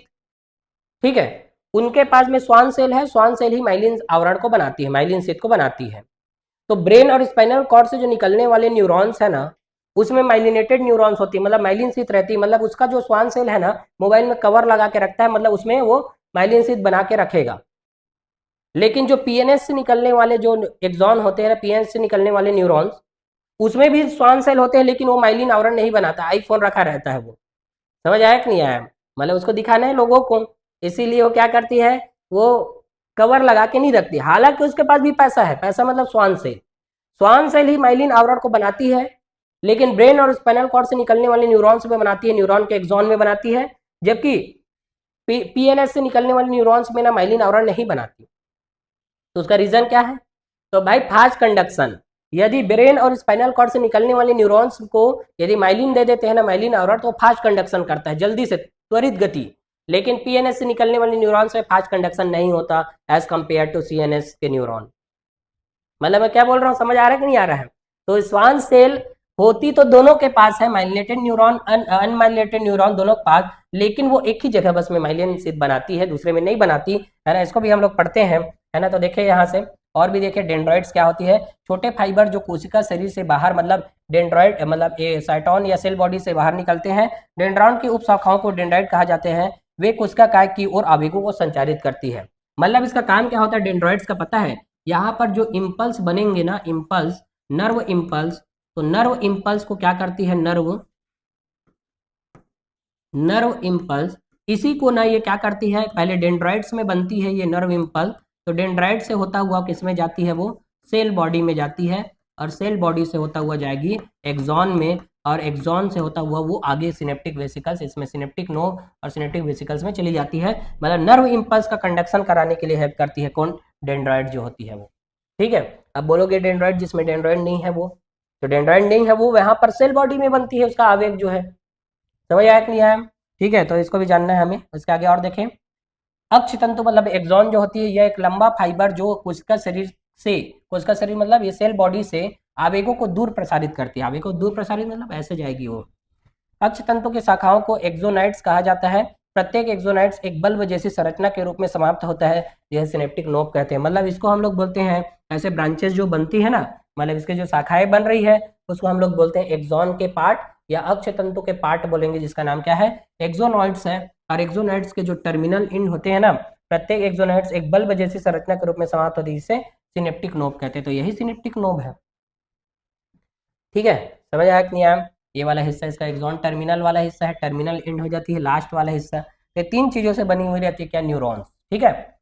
ठीक है, उनके पास में स्वान सेल है, स्वान सेल ही माइलिन आवरण को बनाती है, माइलिन शीथ को बनाती है। तो ब्रेन और स्पाइनल कॉर्ड से जो निकलने वाले न्यूरॉन्स है ना, उसमें माइलिनेटेड न्यूरॉन्स होती है, मतलब माइलिन शीथ रहती है। मतलब उसका जो स्वान सेल है ना, मोबाइल में कवर लगा के रखता है, मतलब उसमें वो माइलिन शीथ बना के रखेगा। लेकिन जो पीएनएस से निकलने वाले जो एक्सॉन होते हैं, पीएनएस से निकलने वाले न्यूरॉन्स, उसमें भी स्वान सेल होते हैं, लेकिन वो माइलिन आवरण नहीं बनाता, आईफोन रखा रहता है वो। समझ आया कि नहीं आया, मतलब उसको दिखाना है लोगों को, इसीलिए वो क्या करती है, वो कवर लगा के नहीं रखती। हालांकि उसके पास भी पैसा है, पैसा मतलब स्वान सेल, स्वान सेल ही माइलिन आवरण को बनाती है, लेकिन ब्रेन और स्पाइनल कॉर्ड से निकलने वाले न्यूरॉन्स में बनाती है, न्यूरॉन के एक्सॉन में बनाती है। जबकि पीएनएस से निकलने वाले न्यूरॉन्स में ना माइलिन आवरण नहीं बनाती। तो उसका रीजन क्या है, तो भाई फास्ट कंडक्शन। यदि ब्रेन और स्पाइनल कॉर्ड से निकलने वाले न्यूरॉन्स को यदि माइलिन दे देते हैं ना, माइलिन आवरण, तो फास्ट कंडक्शन करता है, जल्दी से, त्वरित गति। लेकिन पीएनएस से निकलने वाले न्यूरॉन्स में फास्ट कंडक्शन नहीं होता एज कंपेयर टू सीएनएस के न्यूरॉन। मतलब मैं क्या बोल रहा हूँ, समझ आ रहा है कि नहीं आ रहा है। तो स्वान सेल होती तो दोनों के पास है, माइलिनेटेड न्यूरॉन, अनमाइलिनेटेड न्यूरॉन दोनों के पास, लेकिन वो एक ही जगह बस में माइलिन शीथ बनाती है, दूसरे में नहीं बनाती है ना। इसको भी हम लोग पढ़ते हैं, है ना। तो देखिए यहाँ से और भी देखिए, डेंड्रॉइड्स क्या होती है, छोटे फाइबर जो कोशिका शरीर से बाहर, मतलब डेंड्रॉइड मतलब ये साइटोन या सेल बॉडी से बाहर निकलते हैं। डेंड्रॉन की उप शाखाओं को डेंड्राइट कहा जाते हैं। वे कोशिका काय की ओर आवेगों को संचारित करती है। मतलब इसका काम क्या होता है डेंड्रॉइड्स का, पता है, यहाँ पर जो इम्पल्स बनेंगे ना, इम्पल्स, नर्व इम्पल्स, तो नर्व इम्पल्स को क्या करती है, नर्व इम्पल्स, इसी को ना ये क्या करती है, पहले डेंड्राइट्स में बनती है ये नर्व इम्पल्स, तो डेंड्राइट से होता हुआ किसमें जाती है, वो सेल बॉडी में जाती है, और सेल बॉडी से होता हुआ जाएगी एक्सॉन में, और एक्सॉन से होता हुआ वो आगे सिनेप्टिक वेसिकल्स, इसमें सिनेप्टिक नोब और सिनेप्टिक वेसिकल्स में चली जाती है। मतलब नर्व इम्पल्स का कंडक्शन कराने के लिए हेल्प करती है कौन, डेंड्राइट जो होती है वो। ठीक है, अब बोलोगे डेंड्राइट जिसमें डेंड्राइट नहीं है वो, तो डेंड्राइट नहीं है वो, वहां पर सेल बॉडी में बनती है उसका आवेग जो है। समझ आया कि नहीं आया। ठीक है, तो इसको भी जानना है हमें। इसके आगे और देखें, अक्ष तंतु मतलब एक्सॉन जो होती है, यह एक लंबा फाइबर जो कोशिका शरीर से, कोशिका शरीर मतलब ये सेल बॉडी से आवेगों को दूर प्रसारित करती है। आवेग को दूर प्रसारित मतलब ऐसे जाएगी वो। अक्ष तंतु की शाखाओं को एक्सोनाइट्स कहा जाता है। प्रत्येक एक्सोनाइट्स एक बल्ब जैसी संरचना के रूप में समाप्त होता है, यह सिनेप्टिक नोब कहते हैं। मतलब इसको हम लोग बोलते हैं, ऐसे ब्रांचेस जो बनती है ना, मतलब इसके जो शाखाएं बन रही है, उसको हम लोग बोलते हैं एक्सॉन के पार्ट या अक्ष तंतु के पार्ट बोलेंगे, जिसका नाम क्या है, एक्सोनॉइड्स है। और एक्सोनॉइड्स के जो टर्मिनल एंड होते हैं ना, प्रत्येक एक्सोनॉइड्स एक बल्ब जैसी संरचना के रूप में समाप्त होती है, जिसे सिनेप्टिक नोब कहते हैं। तो यही सिनेप्टिक नोब है। ठीक है, समझ आया कि नहीं आया। ये वाला हिस्सा इसका एक्सॉन टर्मिनल वाला हिस्सा है, टर्मिनल एंड हो जाती है लास्ट वाला हिस्सा। ये तीन चीजों से बनी हुई रहती है क्या, न्यूरॉन्स। ठीक है,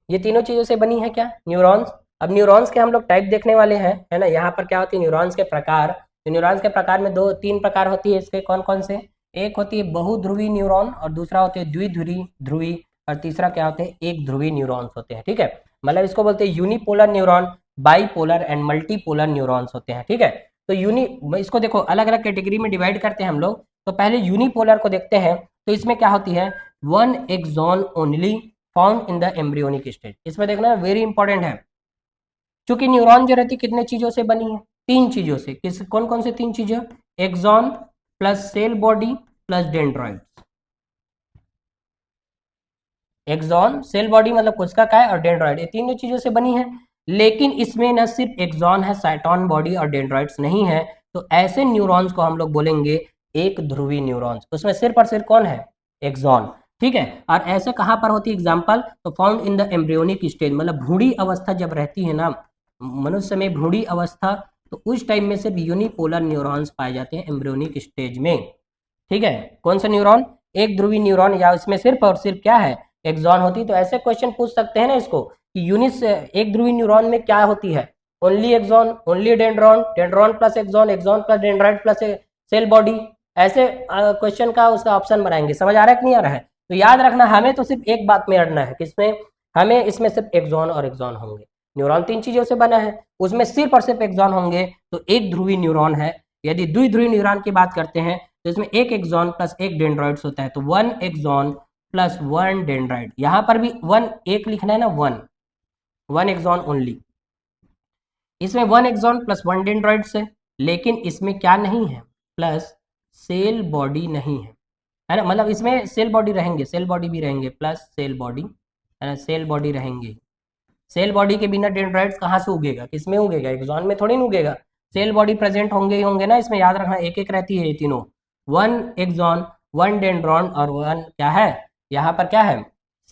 ये तीनों चीजों से बनी है क्या, न्यूरॉन्स। अब न्यूरॉन्स के हम लोग टाइप देखने वाले हैं, है ना। यहाँ पर क्या होती है न्यूरॉन्स के प्रकार, तो न्यूरॉन्स के प्रकार में दो तीन प्रकार होती है इसके, कौन कौन से, एक होती है बहुध्रुवी न्यूरॉन, और दूसरा होते हैं द्विध्रुवी ध्रुवी, और तीसरा क्या होते हैं, एक ध्रुवी न्यूरॉन्स होते हैं। ठीक है, मतलब इसको बोलते हैं unipolar neuron, bipolar and multipolar neurons होते हैं। ठीक है, तो इसको देखो अलग अलग कैटेगरी में डिवाइड करते हैं हम लोग। तो पहले यूनिपोलर को देखते हैं, तो इसमें क्या होती है, one axon only found in the embryonic stage. इसमें देखना वेरी इंपॉर्टेंट है, क्योंकि न्यूरॉन जो रहती है कितने चीजों से बनी है, तीन चीजों से। किस कौन कौन से तीन चीजें, axon plus cell body plus dendroid. Axon, cell body मतलब कोशिका काय, और डेंड्रॉइड, ये तीनों चीजों से बनी है। लेकिन इसमें न सिर्फ एक्सॉन है, साइटोन बॉडी और डेंड्राइट्स नहीं है। तो ऐसे न्यूरॉन्स को हम लोग बोलेंगे एक ध्रुवी न्यूरॉन्स। उसमें सिर्फ और सिर्फ कौन है? एक्सॉन। ठीक है। और ऐसे कहाँ पर होती है एग्जाम्पल? तो found in the embryonic stage, मतलब भ्रूणी अवस्था जब रहती है ना मनुष्य में, भ्रूणी अवस्था, तो उस टाइम में सिर्फ यूनिपोलर न्यूरॉन्स पाए जाते हैं एम्ब्रियोनिक स्टेज में। ठीक है। कौन सा न्यूरॉन? एक ध्रुवी न्यूरॉन, या उसमें सिर्फ और सिर्फ क्या है? एक्सॉन होती। तो ऐसे क्वेश्चन पूछ सकते हैं ना इसको कि यूनिट एक ध्रुवी न्यूरॉन में क्या होती है? Only axon, only dendron, dendron plus axon, axon plus dendrite plus cell body. ऐसे क्वेश्चन का उसका ऑप्शन बनाएंगे। समझ आ रहा है कि नहीं आ रहा है? तो याद रखना, हमें तो सिर्फ एक बात में अड़ना है, किसमें? हमें इसमें सिर्फ एक्सॉन और एक्सॉन होंगे। न्यूरॉन तीन चीजों से बना है, उसमें सिर्फ और सिर्फ एक्सॉन होंगे तो एक ध्रुवी न्यूरॉन है। यदि द्विध्रुवी न्यूरॉन की बात करते हैं तो इसमें एक एक्सॉन प्लस एक डेंड्राइट्स होता है, तो one axon plus one dendrite. यहां पर भी वन एक लिखना है ना, वन, वन एक्सॉन ओनली। इसमें one axon plus one dendrites है, लेकिन इसमें क्या नहीं है? प्लस सेल बॉडी नहीं है ना? मतलब इसमें सेल बॉडी रहेंगे, सेल बॉडी भी रहेंगे, प्लस सेल बॉडी है ना, सेल बॉडी रहेंगे। सेल बॉडी के बिना डेंड्राइट्स कहाँ से उगेगा? किसमें उगेगा? एक्सॉन में थोड़ी ना उगेगा। सेल बॉडी प्रेजेंट होंगे ही होंगे ना इसमें, याद रखना, एक एक रहती है ये तीनों। वन एक्सॉन, वन डेंड्रॉन और वन क्या है? यहाँ पर क्या है?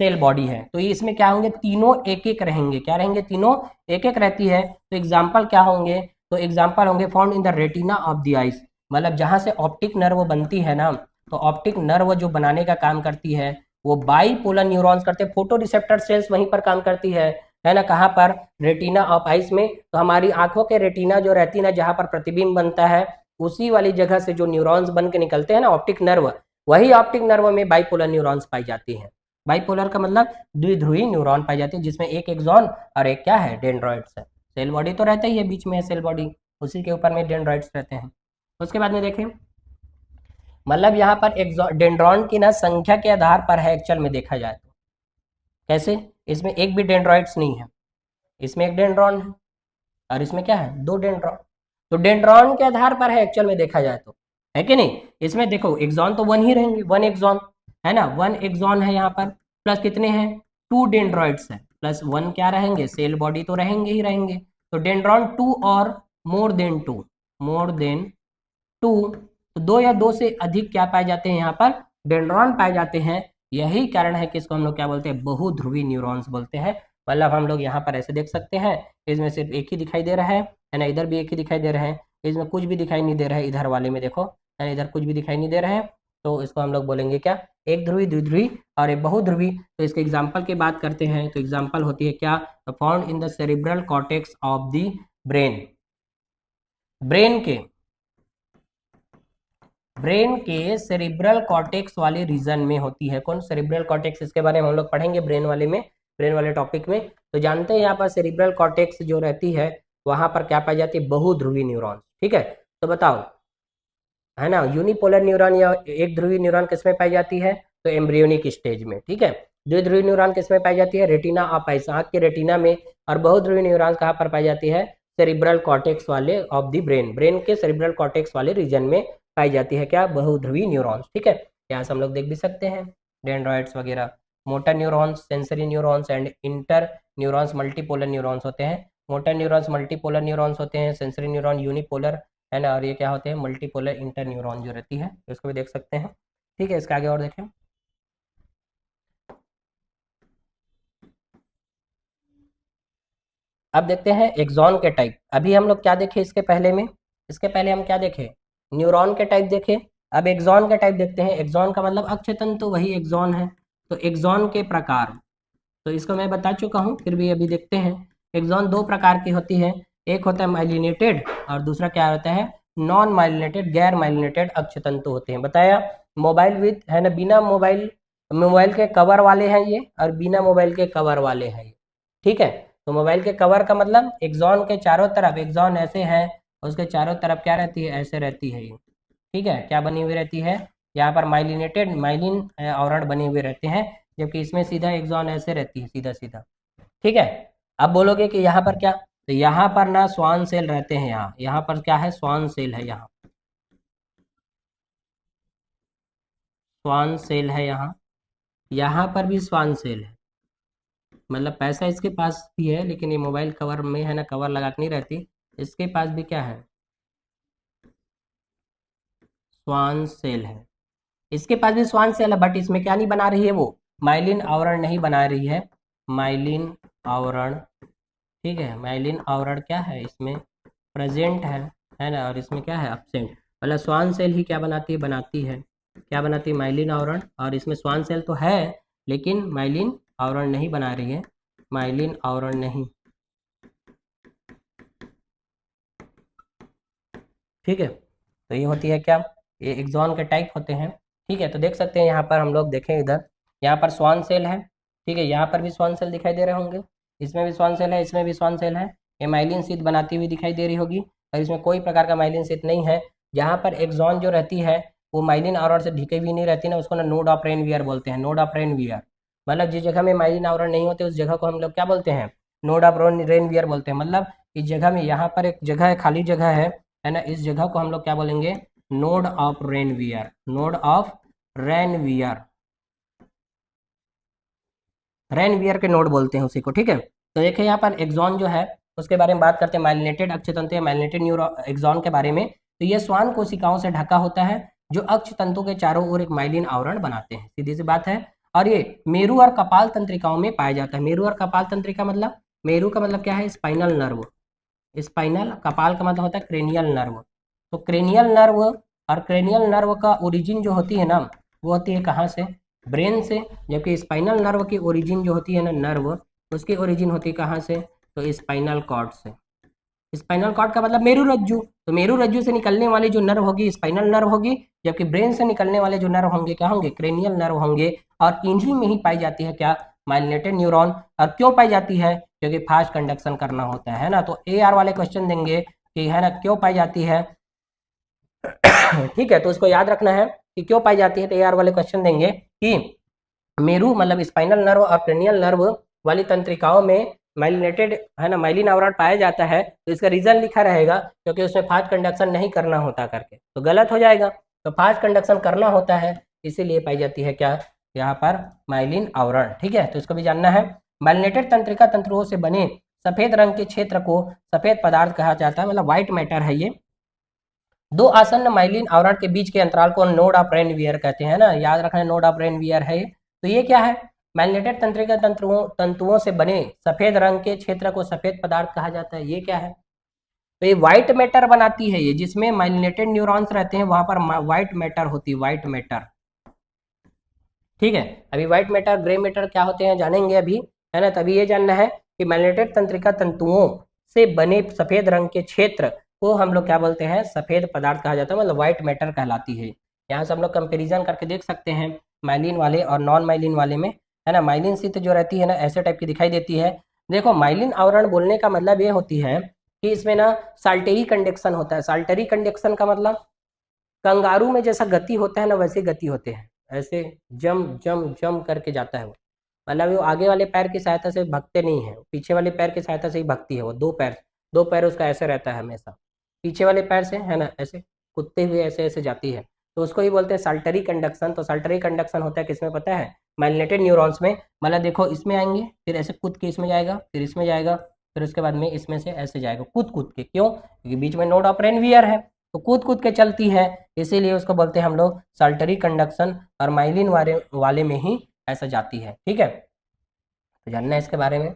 सेल बॉडी है। तो ये इसमें क्या होंगे? तीनों एक एक रहेंगे। क्या रहेंगे? तीनों एक एक रहती है। तो एग्जाम्पल क्या होंगे? तो एग्जाम्पल होंगे found in the retina of the eyes, मतलब जहां से ऑप्टिक नर्व बनती है ना, तो ऑप्टिक नर्व जो बनाने का काम करती है वो बाईपोलर न्यूरॉन्स करते हैं। फोटो रिसेप्टर सेल्स वहीं पर काम करती है ना? कहाँ पर? रेटिना ऑफ आइज में। तो हमारी आंखों के रेटिना जो रहती है ना, जहाँ पर प्रतिबिंब बनता है, उसी वाली जगह से जो न्यूरॉन्स बन के निकलते हैं ना, ऑप्टिक नर्व, वही ऑप्टिक नर्व में बाईपोलर न्यूरॉन्स पाई जाती हैं। बाईपोलर का मतलब द्विध्रुवी न्यूरॉन पाई जाती है, जिसमें एक एक्सॉन और एक क्या है? डेंड्रॉइड्स है। सेल बॉडी तो रहता ही है, बीच में है सेल बॉडी, उसी के ऊपर में डेंड्रॉइड्स रहते हैं। उसके बाद में देखें, मतलब यहाँ पर डेंड्रॉन की ना संख्या के आधार पर है एक्चुअल में देखा जाए तो। कैसे? इसमें एक भी डेंड्रॉइड्स नहीं है, इसमें एक डेंड्रॉन है और इसमें क्या है? दो डेंड्रॉन। तो डेंड्रॉन के आधार पर है एक्चुअल में देखा जाए तो, है कि नहीं? इसमें देखो एक्सॉन तो वन ही रहेंगे, वन एक्सॉन है ना, वन एक्सॉन है यहाँ पर, प्लस कितने हैं? टू डेंड्रॉइड्स है, प्लस वन क्या रहेंगे? सेल बॉडी तो रहेंगे ही रहेंगे। तो डेंड्रॉन टू और more than two, more than two, तो दो या दो से अधिक क्या पाए जाते हैं यहाँ पर? डेंड्रॉन पाए जाते हैं। यही कारण है कि इसको हम लोग क्या बोलते हैं? बहुध्रुवी न्यूरॉन्स बोलते हैं। मतलब हम लोग यहाँ पर ऐसे देख सकते हैं, इसमें सिर्फ एक ही दिखाई दे रहा है ना, इधर भी एक ही दिखाई दे रहा है, इसमें कुछ भी दिखाई नहीं दे रहा है, इधर वाले में देखो है ना, इधर कुछ भी दिखाई नहीं दे रहा है। तो इसको हम लोग बोलेंगे क्या? एक ध्रुवी, द्विध्रुवी और एक बहुध्रुवी। तो इसके एग्जाम्पल की बात करते हैं तो एग्जाम्पल होती है क्या? Found in the cerebral cortex of the brain. Brain के सेरिब्रल कॉर्टेक्स वाले रीजन में होती है। कौन? Cerebral cortex. इसके बारे में हम लोग पढ़ेंगे ब्रेन वाले में, ब्रेन वाले टॉपिक में। तो जानते हैं यहाँ पर सेरिब्रल कॉर्टेक्स जो रहती है वहां पर क्या पाई जाती है? बहुध्रुवी न्यूरॉन। ठीक है। तो बताओ, है ना, यूनिपोलर न्यूरॉन या एक ध्रुवी न्यूरॉन किसमें पाई जाती है? तो एम्ब्रियोनिक स्टेज में। ठीक है। द्विध्रुवी न्यूरॉन किसमें पाई जाती है? रेटिना ऑफ आइज, आंख के रेटिना में। और बहुध्रुवी न्यूरॉन कहाँ पर पाई जाती है? सेरिब्रल कॉर्टेक्स वाले ऑफ द ब्रेन, ब्रेन के सेरिब्रल कॉर्टेक्स वाले रीजन में पाई जाती है क्या? बहुध्रुवी न्यूरॉन्स। ठीक है। यहाँ से हम लोग देख भी सकते हैं डेंड्रॉइड्स वगैरह। Motor neurons, sensory neurons and inter neurons multipolar neurons होते हैं। मोटर न्यूरॉन्स मल्टीपोलर न्यूरॉन्स होते हैं, सेंसरी न्यूरॉन यूनिपोलर है ना, और ये क्या होते हैं? मल्टीपोलर इंटर न्यूरॉन जो रहती है, इसको भी देख सकते हैं। ठीक है। इसके आगे और देखें, अब देखते हैं एक्सॉन के टाइप। अभी हम लोग क्या देखे इसके पहले में? इसके पहले हम क्या देखे? न्यूरॉन के टाइप देखे। अब एक्सॉन के टाइप देखते हैं। एक्सॉन का मतलब अक्षतंतु, तो वही एक्सॉन है। तो एक्सॉन के प्रकार, तो इसको मैं बता चुका हूँ, फिर भी अभी देखते हैं। एक्सॉन दो प्रकार की होती है, एक होता है माइलिनेटेड और दूसरा क्या होता है? नॉन माइलिनेटेड, गैर माइलिनेटेड अक्षतंतु होते हैं। बताया, मोबाइल विथ है ना, बिना मोबाइल, मोबाइल के कवर वाले हैं ये, और बिना मोबाइल के कवर वाले हैं ये। ठीक है। तो मोबाइल के कवर का मतलब एक्सॉन के चारों तरफ, एक्सॉन ऐसे है, उसके चारों तरफ क्या रहती है? ऐसे रहती है ये। ठीक है। क्या बनी हुई रहती है? यहाँ पर माइलिनेटेड, माइलिन आवरण बने हुए रहते हैं, जबकि इसमें सीधा एक्सॉन ऐसे रहती है, सीधा सीधा। ठीक है। अब बोलोगे कि यहाँ पर क्या? तो यहाँ पर ना स्वान सेल रहते हैं, यहाँ यहाँ पर क्या है? स्वान सेल है, यहाँ स्वान सेल है, यहाँ यहाँ पर भी स्वान सेल है। मतलब पैसा इसके पास भी है, लेकिन ये मोबाइल कवर में है ना, कवर लगा के नहीं रहती। इसके पास भी क्या है, स्वान सेल है। इसके पास भी स्वान सेल है, बट इसमें क्या नहीं बना रही है, वो माइलिन आवरण नहीं बना रही है। माइलिन आवरण, ठीक है, माइलिन आवरण क्या है इसमें, प्रेजेंट है ना, और इसमें क्या है, एब्सेंट। मतलब स्वान सेल ही क्या बनाती है, बनाती है, क्या बनाती है, माइलिन आवरण। और इसमें स्वान सेल तो है, लेकिन माइलिन आवरण नहीं बना रही है, माइलिन आवरण नहीं। ठीक है, तो ये होती है क्या, ये एक्सॉन के टाइप होते हैं। ठीक है, तो देख सकते हैं यहाँ पर, हम लोग देखें इधर, यहाँ पर स्वान सेल है। ठीक है, यहाँ पर भी स्वान सेल दिखाई दे रहे होंगे, इसमें भी स्वान सेल है, इसमें भी स्वान सेल है। ये माइलिन शीथ बनाती हुई दिखाई दे रही होगी, और इसमें कोई प्रकार का माइलिन शीथ नहीं है। जहाँ पर एक्सॉन जो रहती है वो माइलिन आवरण से ढकी हुई नहीं रहती ना, उसको ना नोड ऑफ रेनवियर बोलते हैं, नोड ऑफ रेनवियर। मतलब जिस जगह में माइलिन आवरण नहीं होते उस जगह को हम लोग क्या बोलते हैं, नोड ऑफ रेनवियर बोलते हैं। मतलब इस जगह में, यहाँ पर एक जगह है, खाली जगह है ना, इस जगह को हम लोग क्या बोलेंगे, node of Ranvier, node of Ranvier, Ranvier के नोड बोलते हैं उसी को। ठीक है, तो देखिए यहाँ पर एक्सॉन जो है उसके बारे में बात करते हैं, माइलिनेटेड अक्षतंतु या माइलिनेटेड न्यूरो एक्सॉन के बारे में। तो ये श्वान कोशिकाओं से ढका होता है, जो अक्षतंतु के चारों ओर एक माइलिन आवरण बनाते हैं, सीधी सी बात है। और ये मेरु और कपाल तंत्रिकाओं में पाया जाता है। मेरु और कपाल तंत्रिका मतलब, मेरु का मतलब क्या है, स्पाइनल नर्व, स्पाइनल, कपाल का मतलब होता है क्रेनियल नर्व। तो क्रेनियल नर्व, और क्रेनियल नर्व का ओरिजिन जो होती है ना, वो होती है कहाँ से, ब्रेन से। जबकि स्पाइनल नर्व की ओरिजिन जो होती है ना, नर्व, उसकी ओरिजिन होती है कहाँ से, तो स्पाइनल कॉर्ड से। स्पाइनल कॉर्ड का मतलब मेरु रज्जु, तो मेरु रज्जु से निकलने वाली जो नर्व होगी स्पाइनल नर्व होगी, जबकि ब्रेन से निकलने वाले जो नर्व होंगे क्या होंगे, क्रेनियल नर्व होंगे। और इन्हीं में ही पाई जाती है क्या, माइलिनेटेड न्यूरॉन। और क्यों पाई जाती है, क्योंकि फास्ट कंडक्शन करना होता है ना। तो ए आर वाले क्वेश्चन देंगे कि है ना, क्यों पाई जाती है। ठीक है, तो उसको याद रखना है कि क्यों पाई जाती है, तो ए आर वाले क्वेश्चन देंगे कि मेरु मतलब स्पाइनल नर्व और क्रेनियल नर्व वाली तंत्रिकाओं में माइलिनेटेड है ना, माइलिन आवरण पाया जाता है। तो इसका रीजन लिखा रहेगा, क्योंकि उसमें फास्ट कंडक्शन नहीं करना होता करके, तो गलत हो जाएगा। तो फास्ट कंडक्शन करना होता है, इसीलिए पाई जाती है क्या, यहाँ पर माइलिन आवरण। ठीक है, तो इसको भी जानना है। माइलिनेटेड तंत्रिका तंतुओं से बने सफेद रंग के क्षेत्र को सफेद पदार्थ कहा जाता है, मतलब व्हाइट मैटर है ये। दो आसन्न माइलिन आवरण के बीच के अंतराल को नोड ऑफ रेनवियर कहते हैं ना, याद रखना, नोड ऑफ रेनवियर है ये। तो ये क्या है, माइलिनेटेड तंत्रिका तंतुओं से बने सफेद रंग के क्षेत्र को सफेद पदार्थ कहा जाता है, ये क्या है, तो ये व्हाइट मैटर बनाती है। ये जिसमें माइलिनेटेड न्यूरॉन्स रहते हैं वहां पर व्हाइट मैटर होती है, व्हाइट मैटर। ठीक है, अभी व्हाइट मैटर ग्रे मैटर क्या होते हैं जानेंगे अभी, है ना। तभी ये जानना है कि माइलिनेटेड तंत्रिका तंतुओं से बने सफेद रंग के क्षेत्र को हम लोग क्या बोलते हैं, सफेद पदार्थ कहा जाता है, मतलब व्हाइट मैटर कहलाती है। यहाँ से हम लोग कंपेरिजन करके देख सकते हैं माइलिन वाले और नॉन माइलिन वाले में, है ना। माइलिन शीथ जो रहती है ना, ऐसे टाइप की दिखाई देती है। देखो, माइलिन आवरण बोलने का मतलब ये होती है कि इसमें ना साल्टेरी कंडक्शन होता है। साल्टेरी कंडक्शन का मतलब कंगारू में जैसा गति होता है ना, वैसे गति होते हैं, ऐसे जम जम जम करके जाता है वो। मतलब वो आगे वाले पैर की सहायता से भगते नहीं है, पीछे वाले पैर की सहायता से ही भगती है वो। दो पैर उसका ऐसे रहता है हमेशा, पीछे वाले पैर से है ना, ऐसे कूदते हुए ऐसे ऐसे जाती है। तो उसको ही बोलते हैं साल्टरी कंडक्शन। तो साल्टरी कंडक्शन होता है किसमें पता है, माइलिनेटेड न्यूरॉन्स में। मतलब देखो, इसमें आएंगे, फिर ऐसे कूद के इसमें जाएगा, फिर इसमें जाएगा, फिर उसके बाद में इसमें से ऐसे जाएगा, कूद कूद के। क्यों, क्योंकि बीच में नोड ऑफ रेनवियर है, तो कूद कूद के चलती है, इसीलिए उसको बोलते हैं हम लोग साल्टरी कंडक्शन। और माइलिन वाले में ही ऐसा जाती है। ठीक है, तो जानना है इसके बारे में।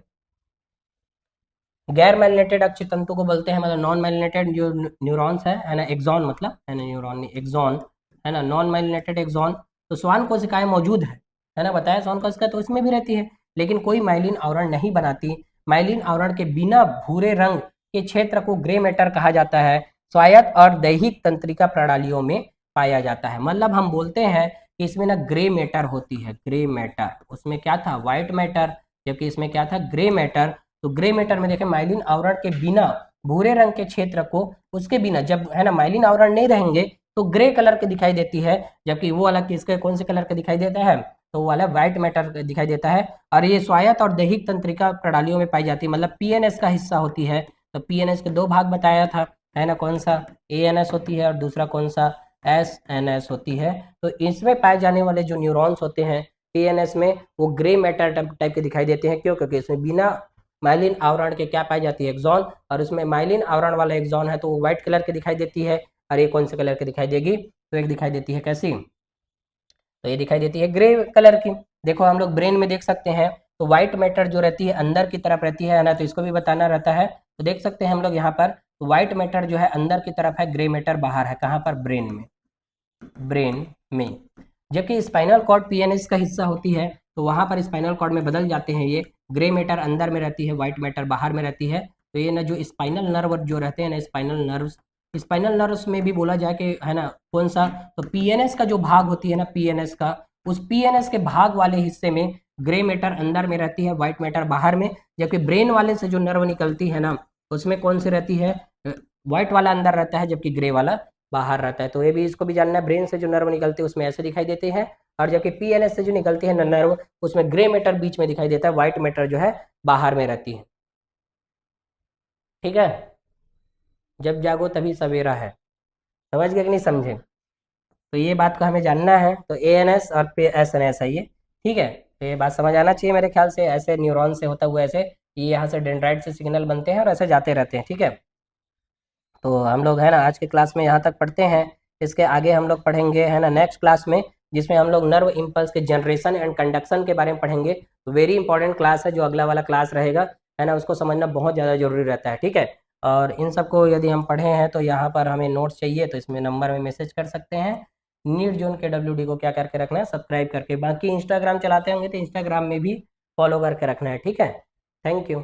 गैर माइलिनेटेड अक्षी तंतु को बोलते हैं, मतलब नॉन माइलिनेटेड जो न्यूरॉन्स है ना, एक्सॉन मतलब, है ना, न्यूरॉन नहीं एक्सॉन, है ना, नॉन माइलिनेटेड एक्सॉन। तो श्वान कोशिकाएं मौजूद है ना, बताया श्वान कोशिका तो इसमें भी रहती है, लेकिन कोई माइलिन आवरण नहीं बनाती। माइलिन आवरण के बिना भूरे रंग के क्षेत्र को ग्रे मैटर कहा जाता है। स्वायत्त और दैहिक तंत्रिका प्रणालियों में पाया जाता है। मतलब हम बोलते हैं कि इसमें ना ग्रे मैटर होती है, ग्रे मैटर। उसमें क्या था, व्हाइट मैटर, जबकि इसमें क्या था, ग्रे मैटर। तो ग्रे मैटर में देखें, माइलिन आवरण के बिना भूरे रंग के क्षेत्र को, उसके बिना जब है ना माइलिन आवरण नहीं रहेंगे तो ग्रे कलर के दिखाई देती है, जबकि वो वाला किसके, कौन से कलर का दिखाई देता है, तो वो वाला व्हाइट मैटर दिखाई देता है। और ये स्वायत्त और दैहिक तंत्रिका प्रणालियों में पाई जाती है, मतलब पीएनएस का हिस्सा होती है। तो पीएनएस के दो भाग बताया था, है ना, कौन सा, एएनएस होती है और दूसरा कौन सा, एसएनएस होती है। तो इसमें पाए जाने वाले जो न्यूरॉन्स होते हैं पीएनएस में वो ग्रे मैटर टाइप के दिखाई देते हैं। क्यों? क्योंकि इसमें बिना माइलिन आवरण के क्या पाई जाती है? एक्सॉन। और उसमें माइलिन आवरण वाला एक्सॉन है तो वो व्हाइट कलर की दिखाई देती है। और ये कौन से कलर की दिखाई देगी? तो एक दिखाई देती है कैसी? तो ये दिखाई देती है ग्रे कलर की। देखो हम लोग ब्रेन में देख सकते हैं तो व्हाइट मैटर जो रहती है अंदर की तरफ रहती है ना, तो इसको भी बताना रहता है। तो देख सकते हैं हम लोग यहाँ पर व्हाइट मैटर जो है अंदर की तरफ है, ग्रे मैटर बाहर है। कहाँ पर? ब्रेन में। ब्रेन में। जबकि स्पाइनल कॉर्ड पीएनएस का हिस्सा होती है तो वहां पर स्पाइनल कॉर्ड में बदल जाते हैं। ये ग्रे मैटर अंदर में रहती है, व्हाइट मैटर बाहर में रहती है। तो ये ना जो स्पाइनल नर्व जो रहते हैं ना, स्पाइनल नर्व्स में भी बोला जाए कि है ना कौन सा, तो पीएनएस का जो भाग होती है ना, पीएनएस का, उस पीएनएस के भाग वाले हिस्से में ग्रे मैटर अंदर में रहती है, व्हाइट मैटर बाहर में। जबकि ब्रेन वाले से जो नर्व निकलती है ना, उसमें कौन सी रहती है? व्हाइट वाला अंदर रहता है जबकि ग्रे वाला बाहर रहता है। तो ये भी इसको भी जानना है। ब्रेन से जो नर्व निकलते हैं उसमें ऐसे दिखाई देते हैं, और जबकि पीएनएस से जो निकलती है नर्व, उसमें ग्रे मैटर बीच में दिखाई देता है, व्हाइट मैटर जो है बाहर में रहती है। ठीक है? जब जागो तभी सवेरा है। समझ गए कि नहीं समझे? तो ये बात को हमें जानना है। तो एएनएस और एसएनएस है ये। ठीक है? तो ये बात समझ आना चाहिए मेरे ख्याल से। ऐसे न्यूरॉन से होता हुआ ऐसे ये यहाँ से डेंड्राइट से सिग्नल बनते हैं और ऐसे जाते रहते हैं। ठीक है? तो हम लोग है ना आज के क्लास में यहाँ तक पढ़ते हैं। इसके आगे हम लोग पढ़ेंगे है ना नेक्स्ट क्लास में, जिसमें हम लोग नर्व इम्पल्स के जनरेशन एंड कंडक्शन के बारे में पढ़ेंगे। तो वेरी इंपॉर्टेंट क्लास है जो अगला वाला क्लास रहेगा, है ना, उसको समझना बहुत ज़्यादा जरूरी रहता है। ठीक है? और इन सबको यदि हम पढ़े हैं तो यहाँ पर हमें नोट्स चाहिए तो इसमें नंबर में मैसेज कर सकते हैं। नीट जोन के WD को क्या करके रखना है? सब्सक्राइब करके। बाकी इंस्टाग्राम चलाते होंगे तो इंस्टाग्राम में भी फॉलो करके रखना है। ठीक है? Thank you.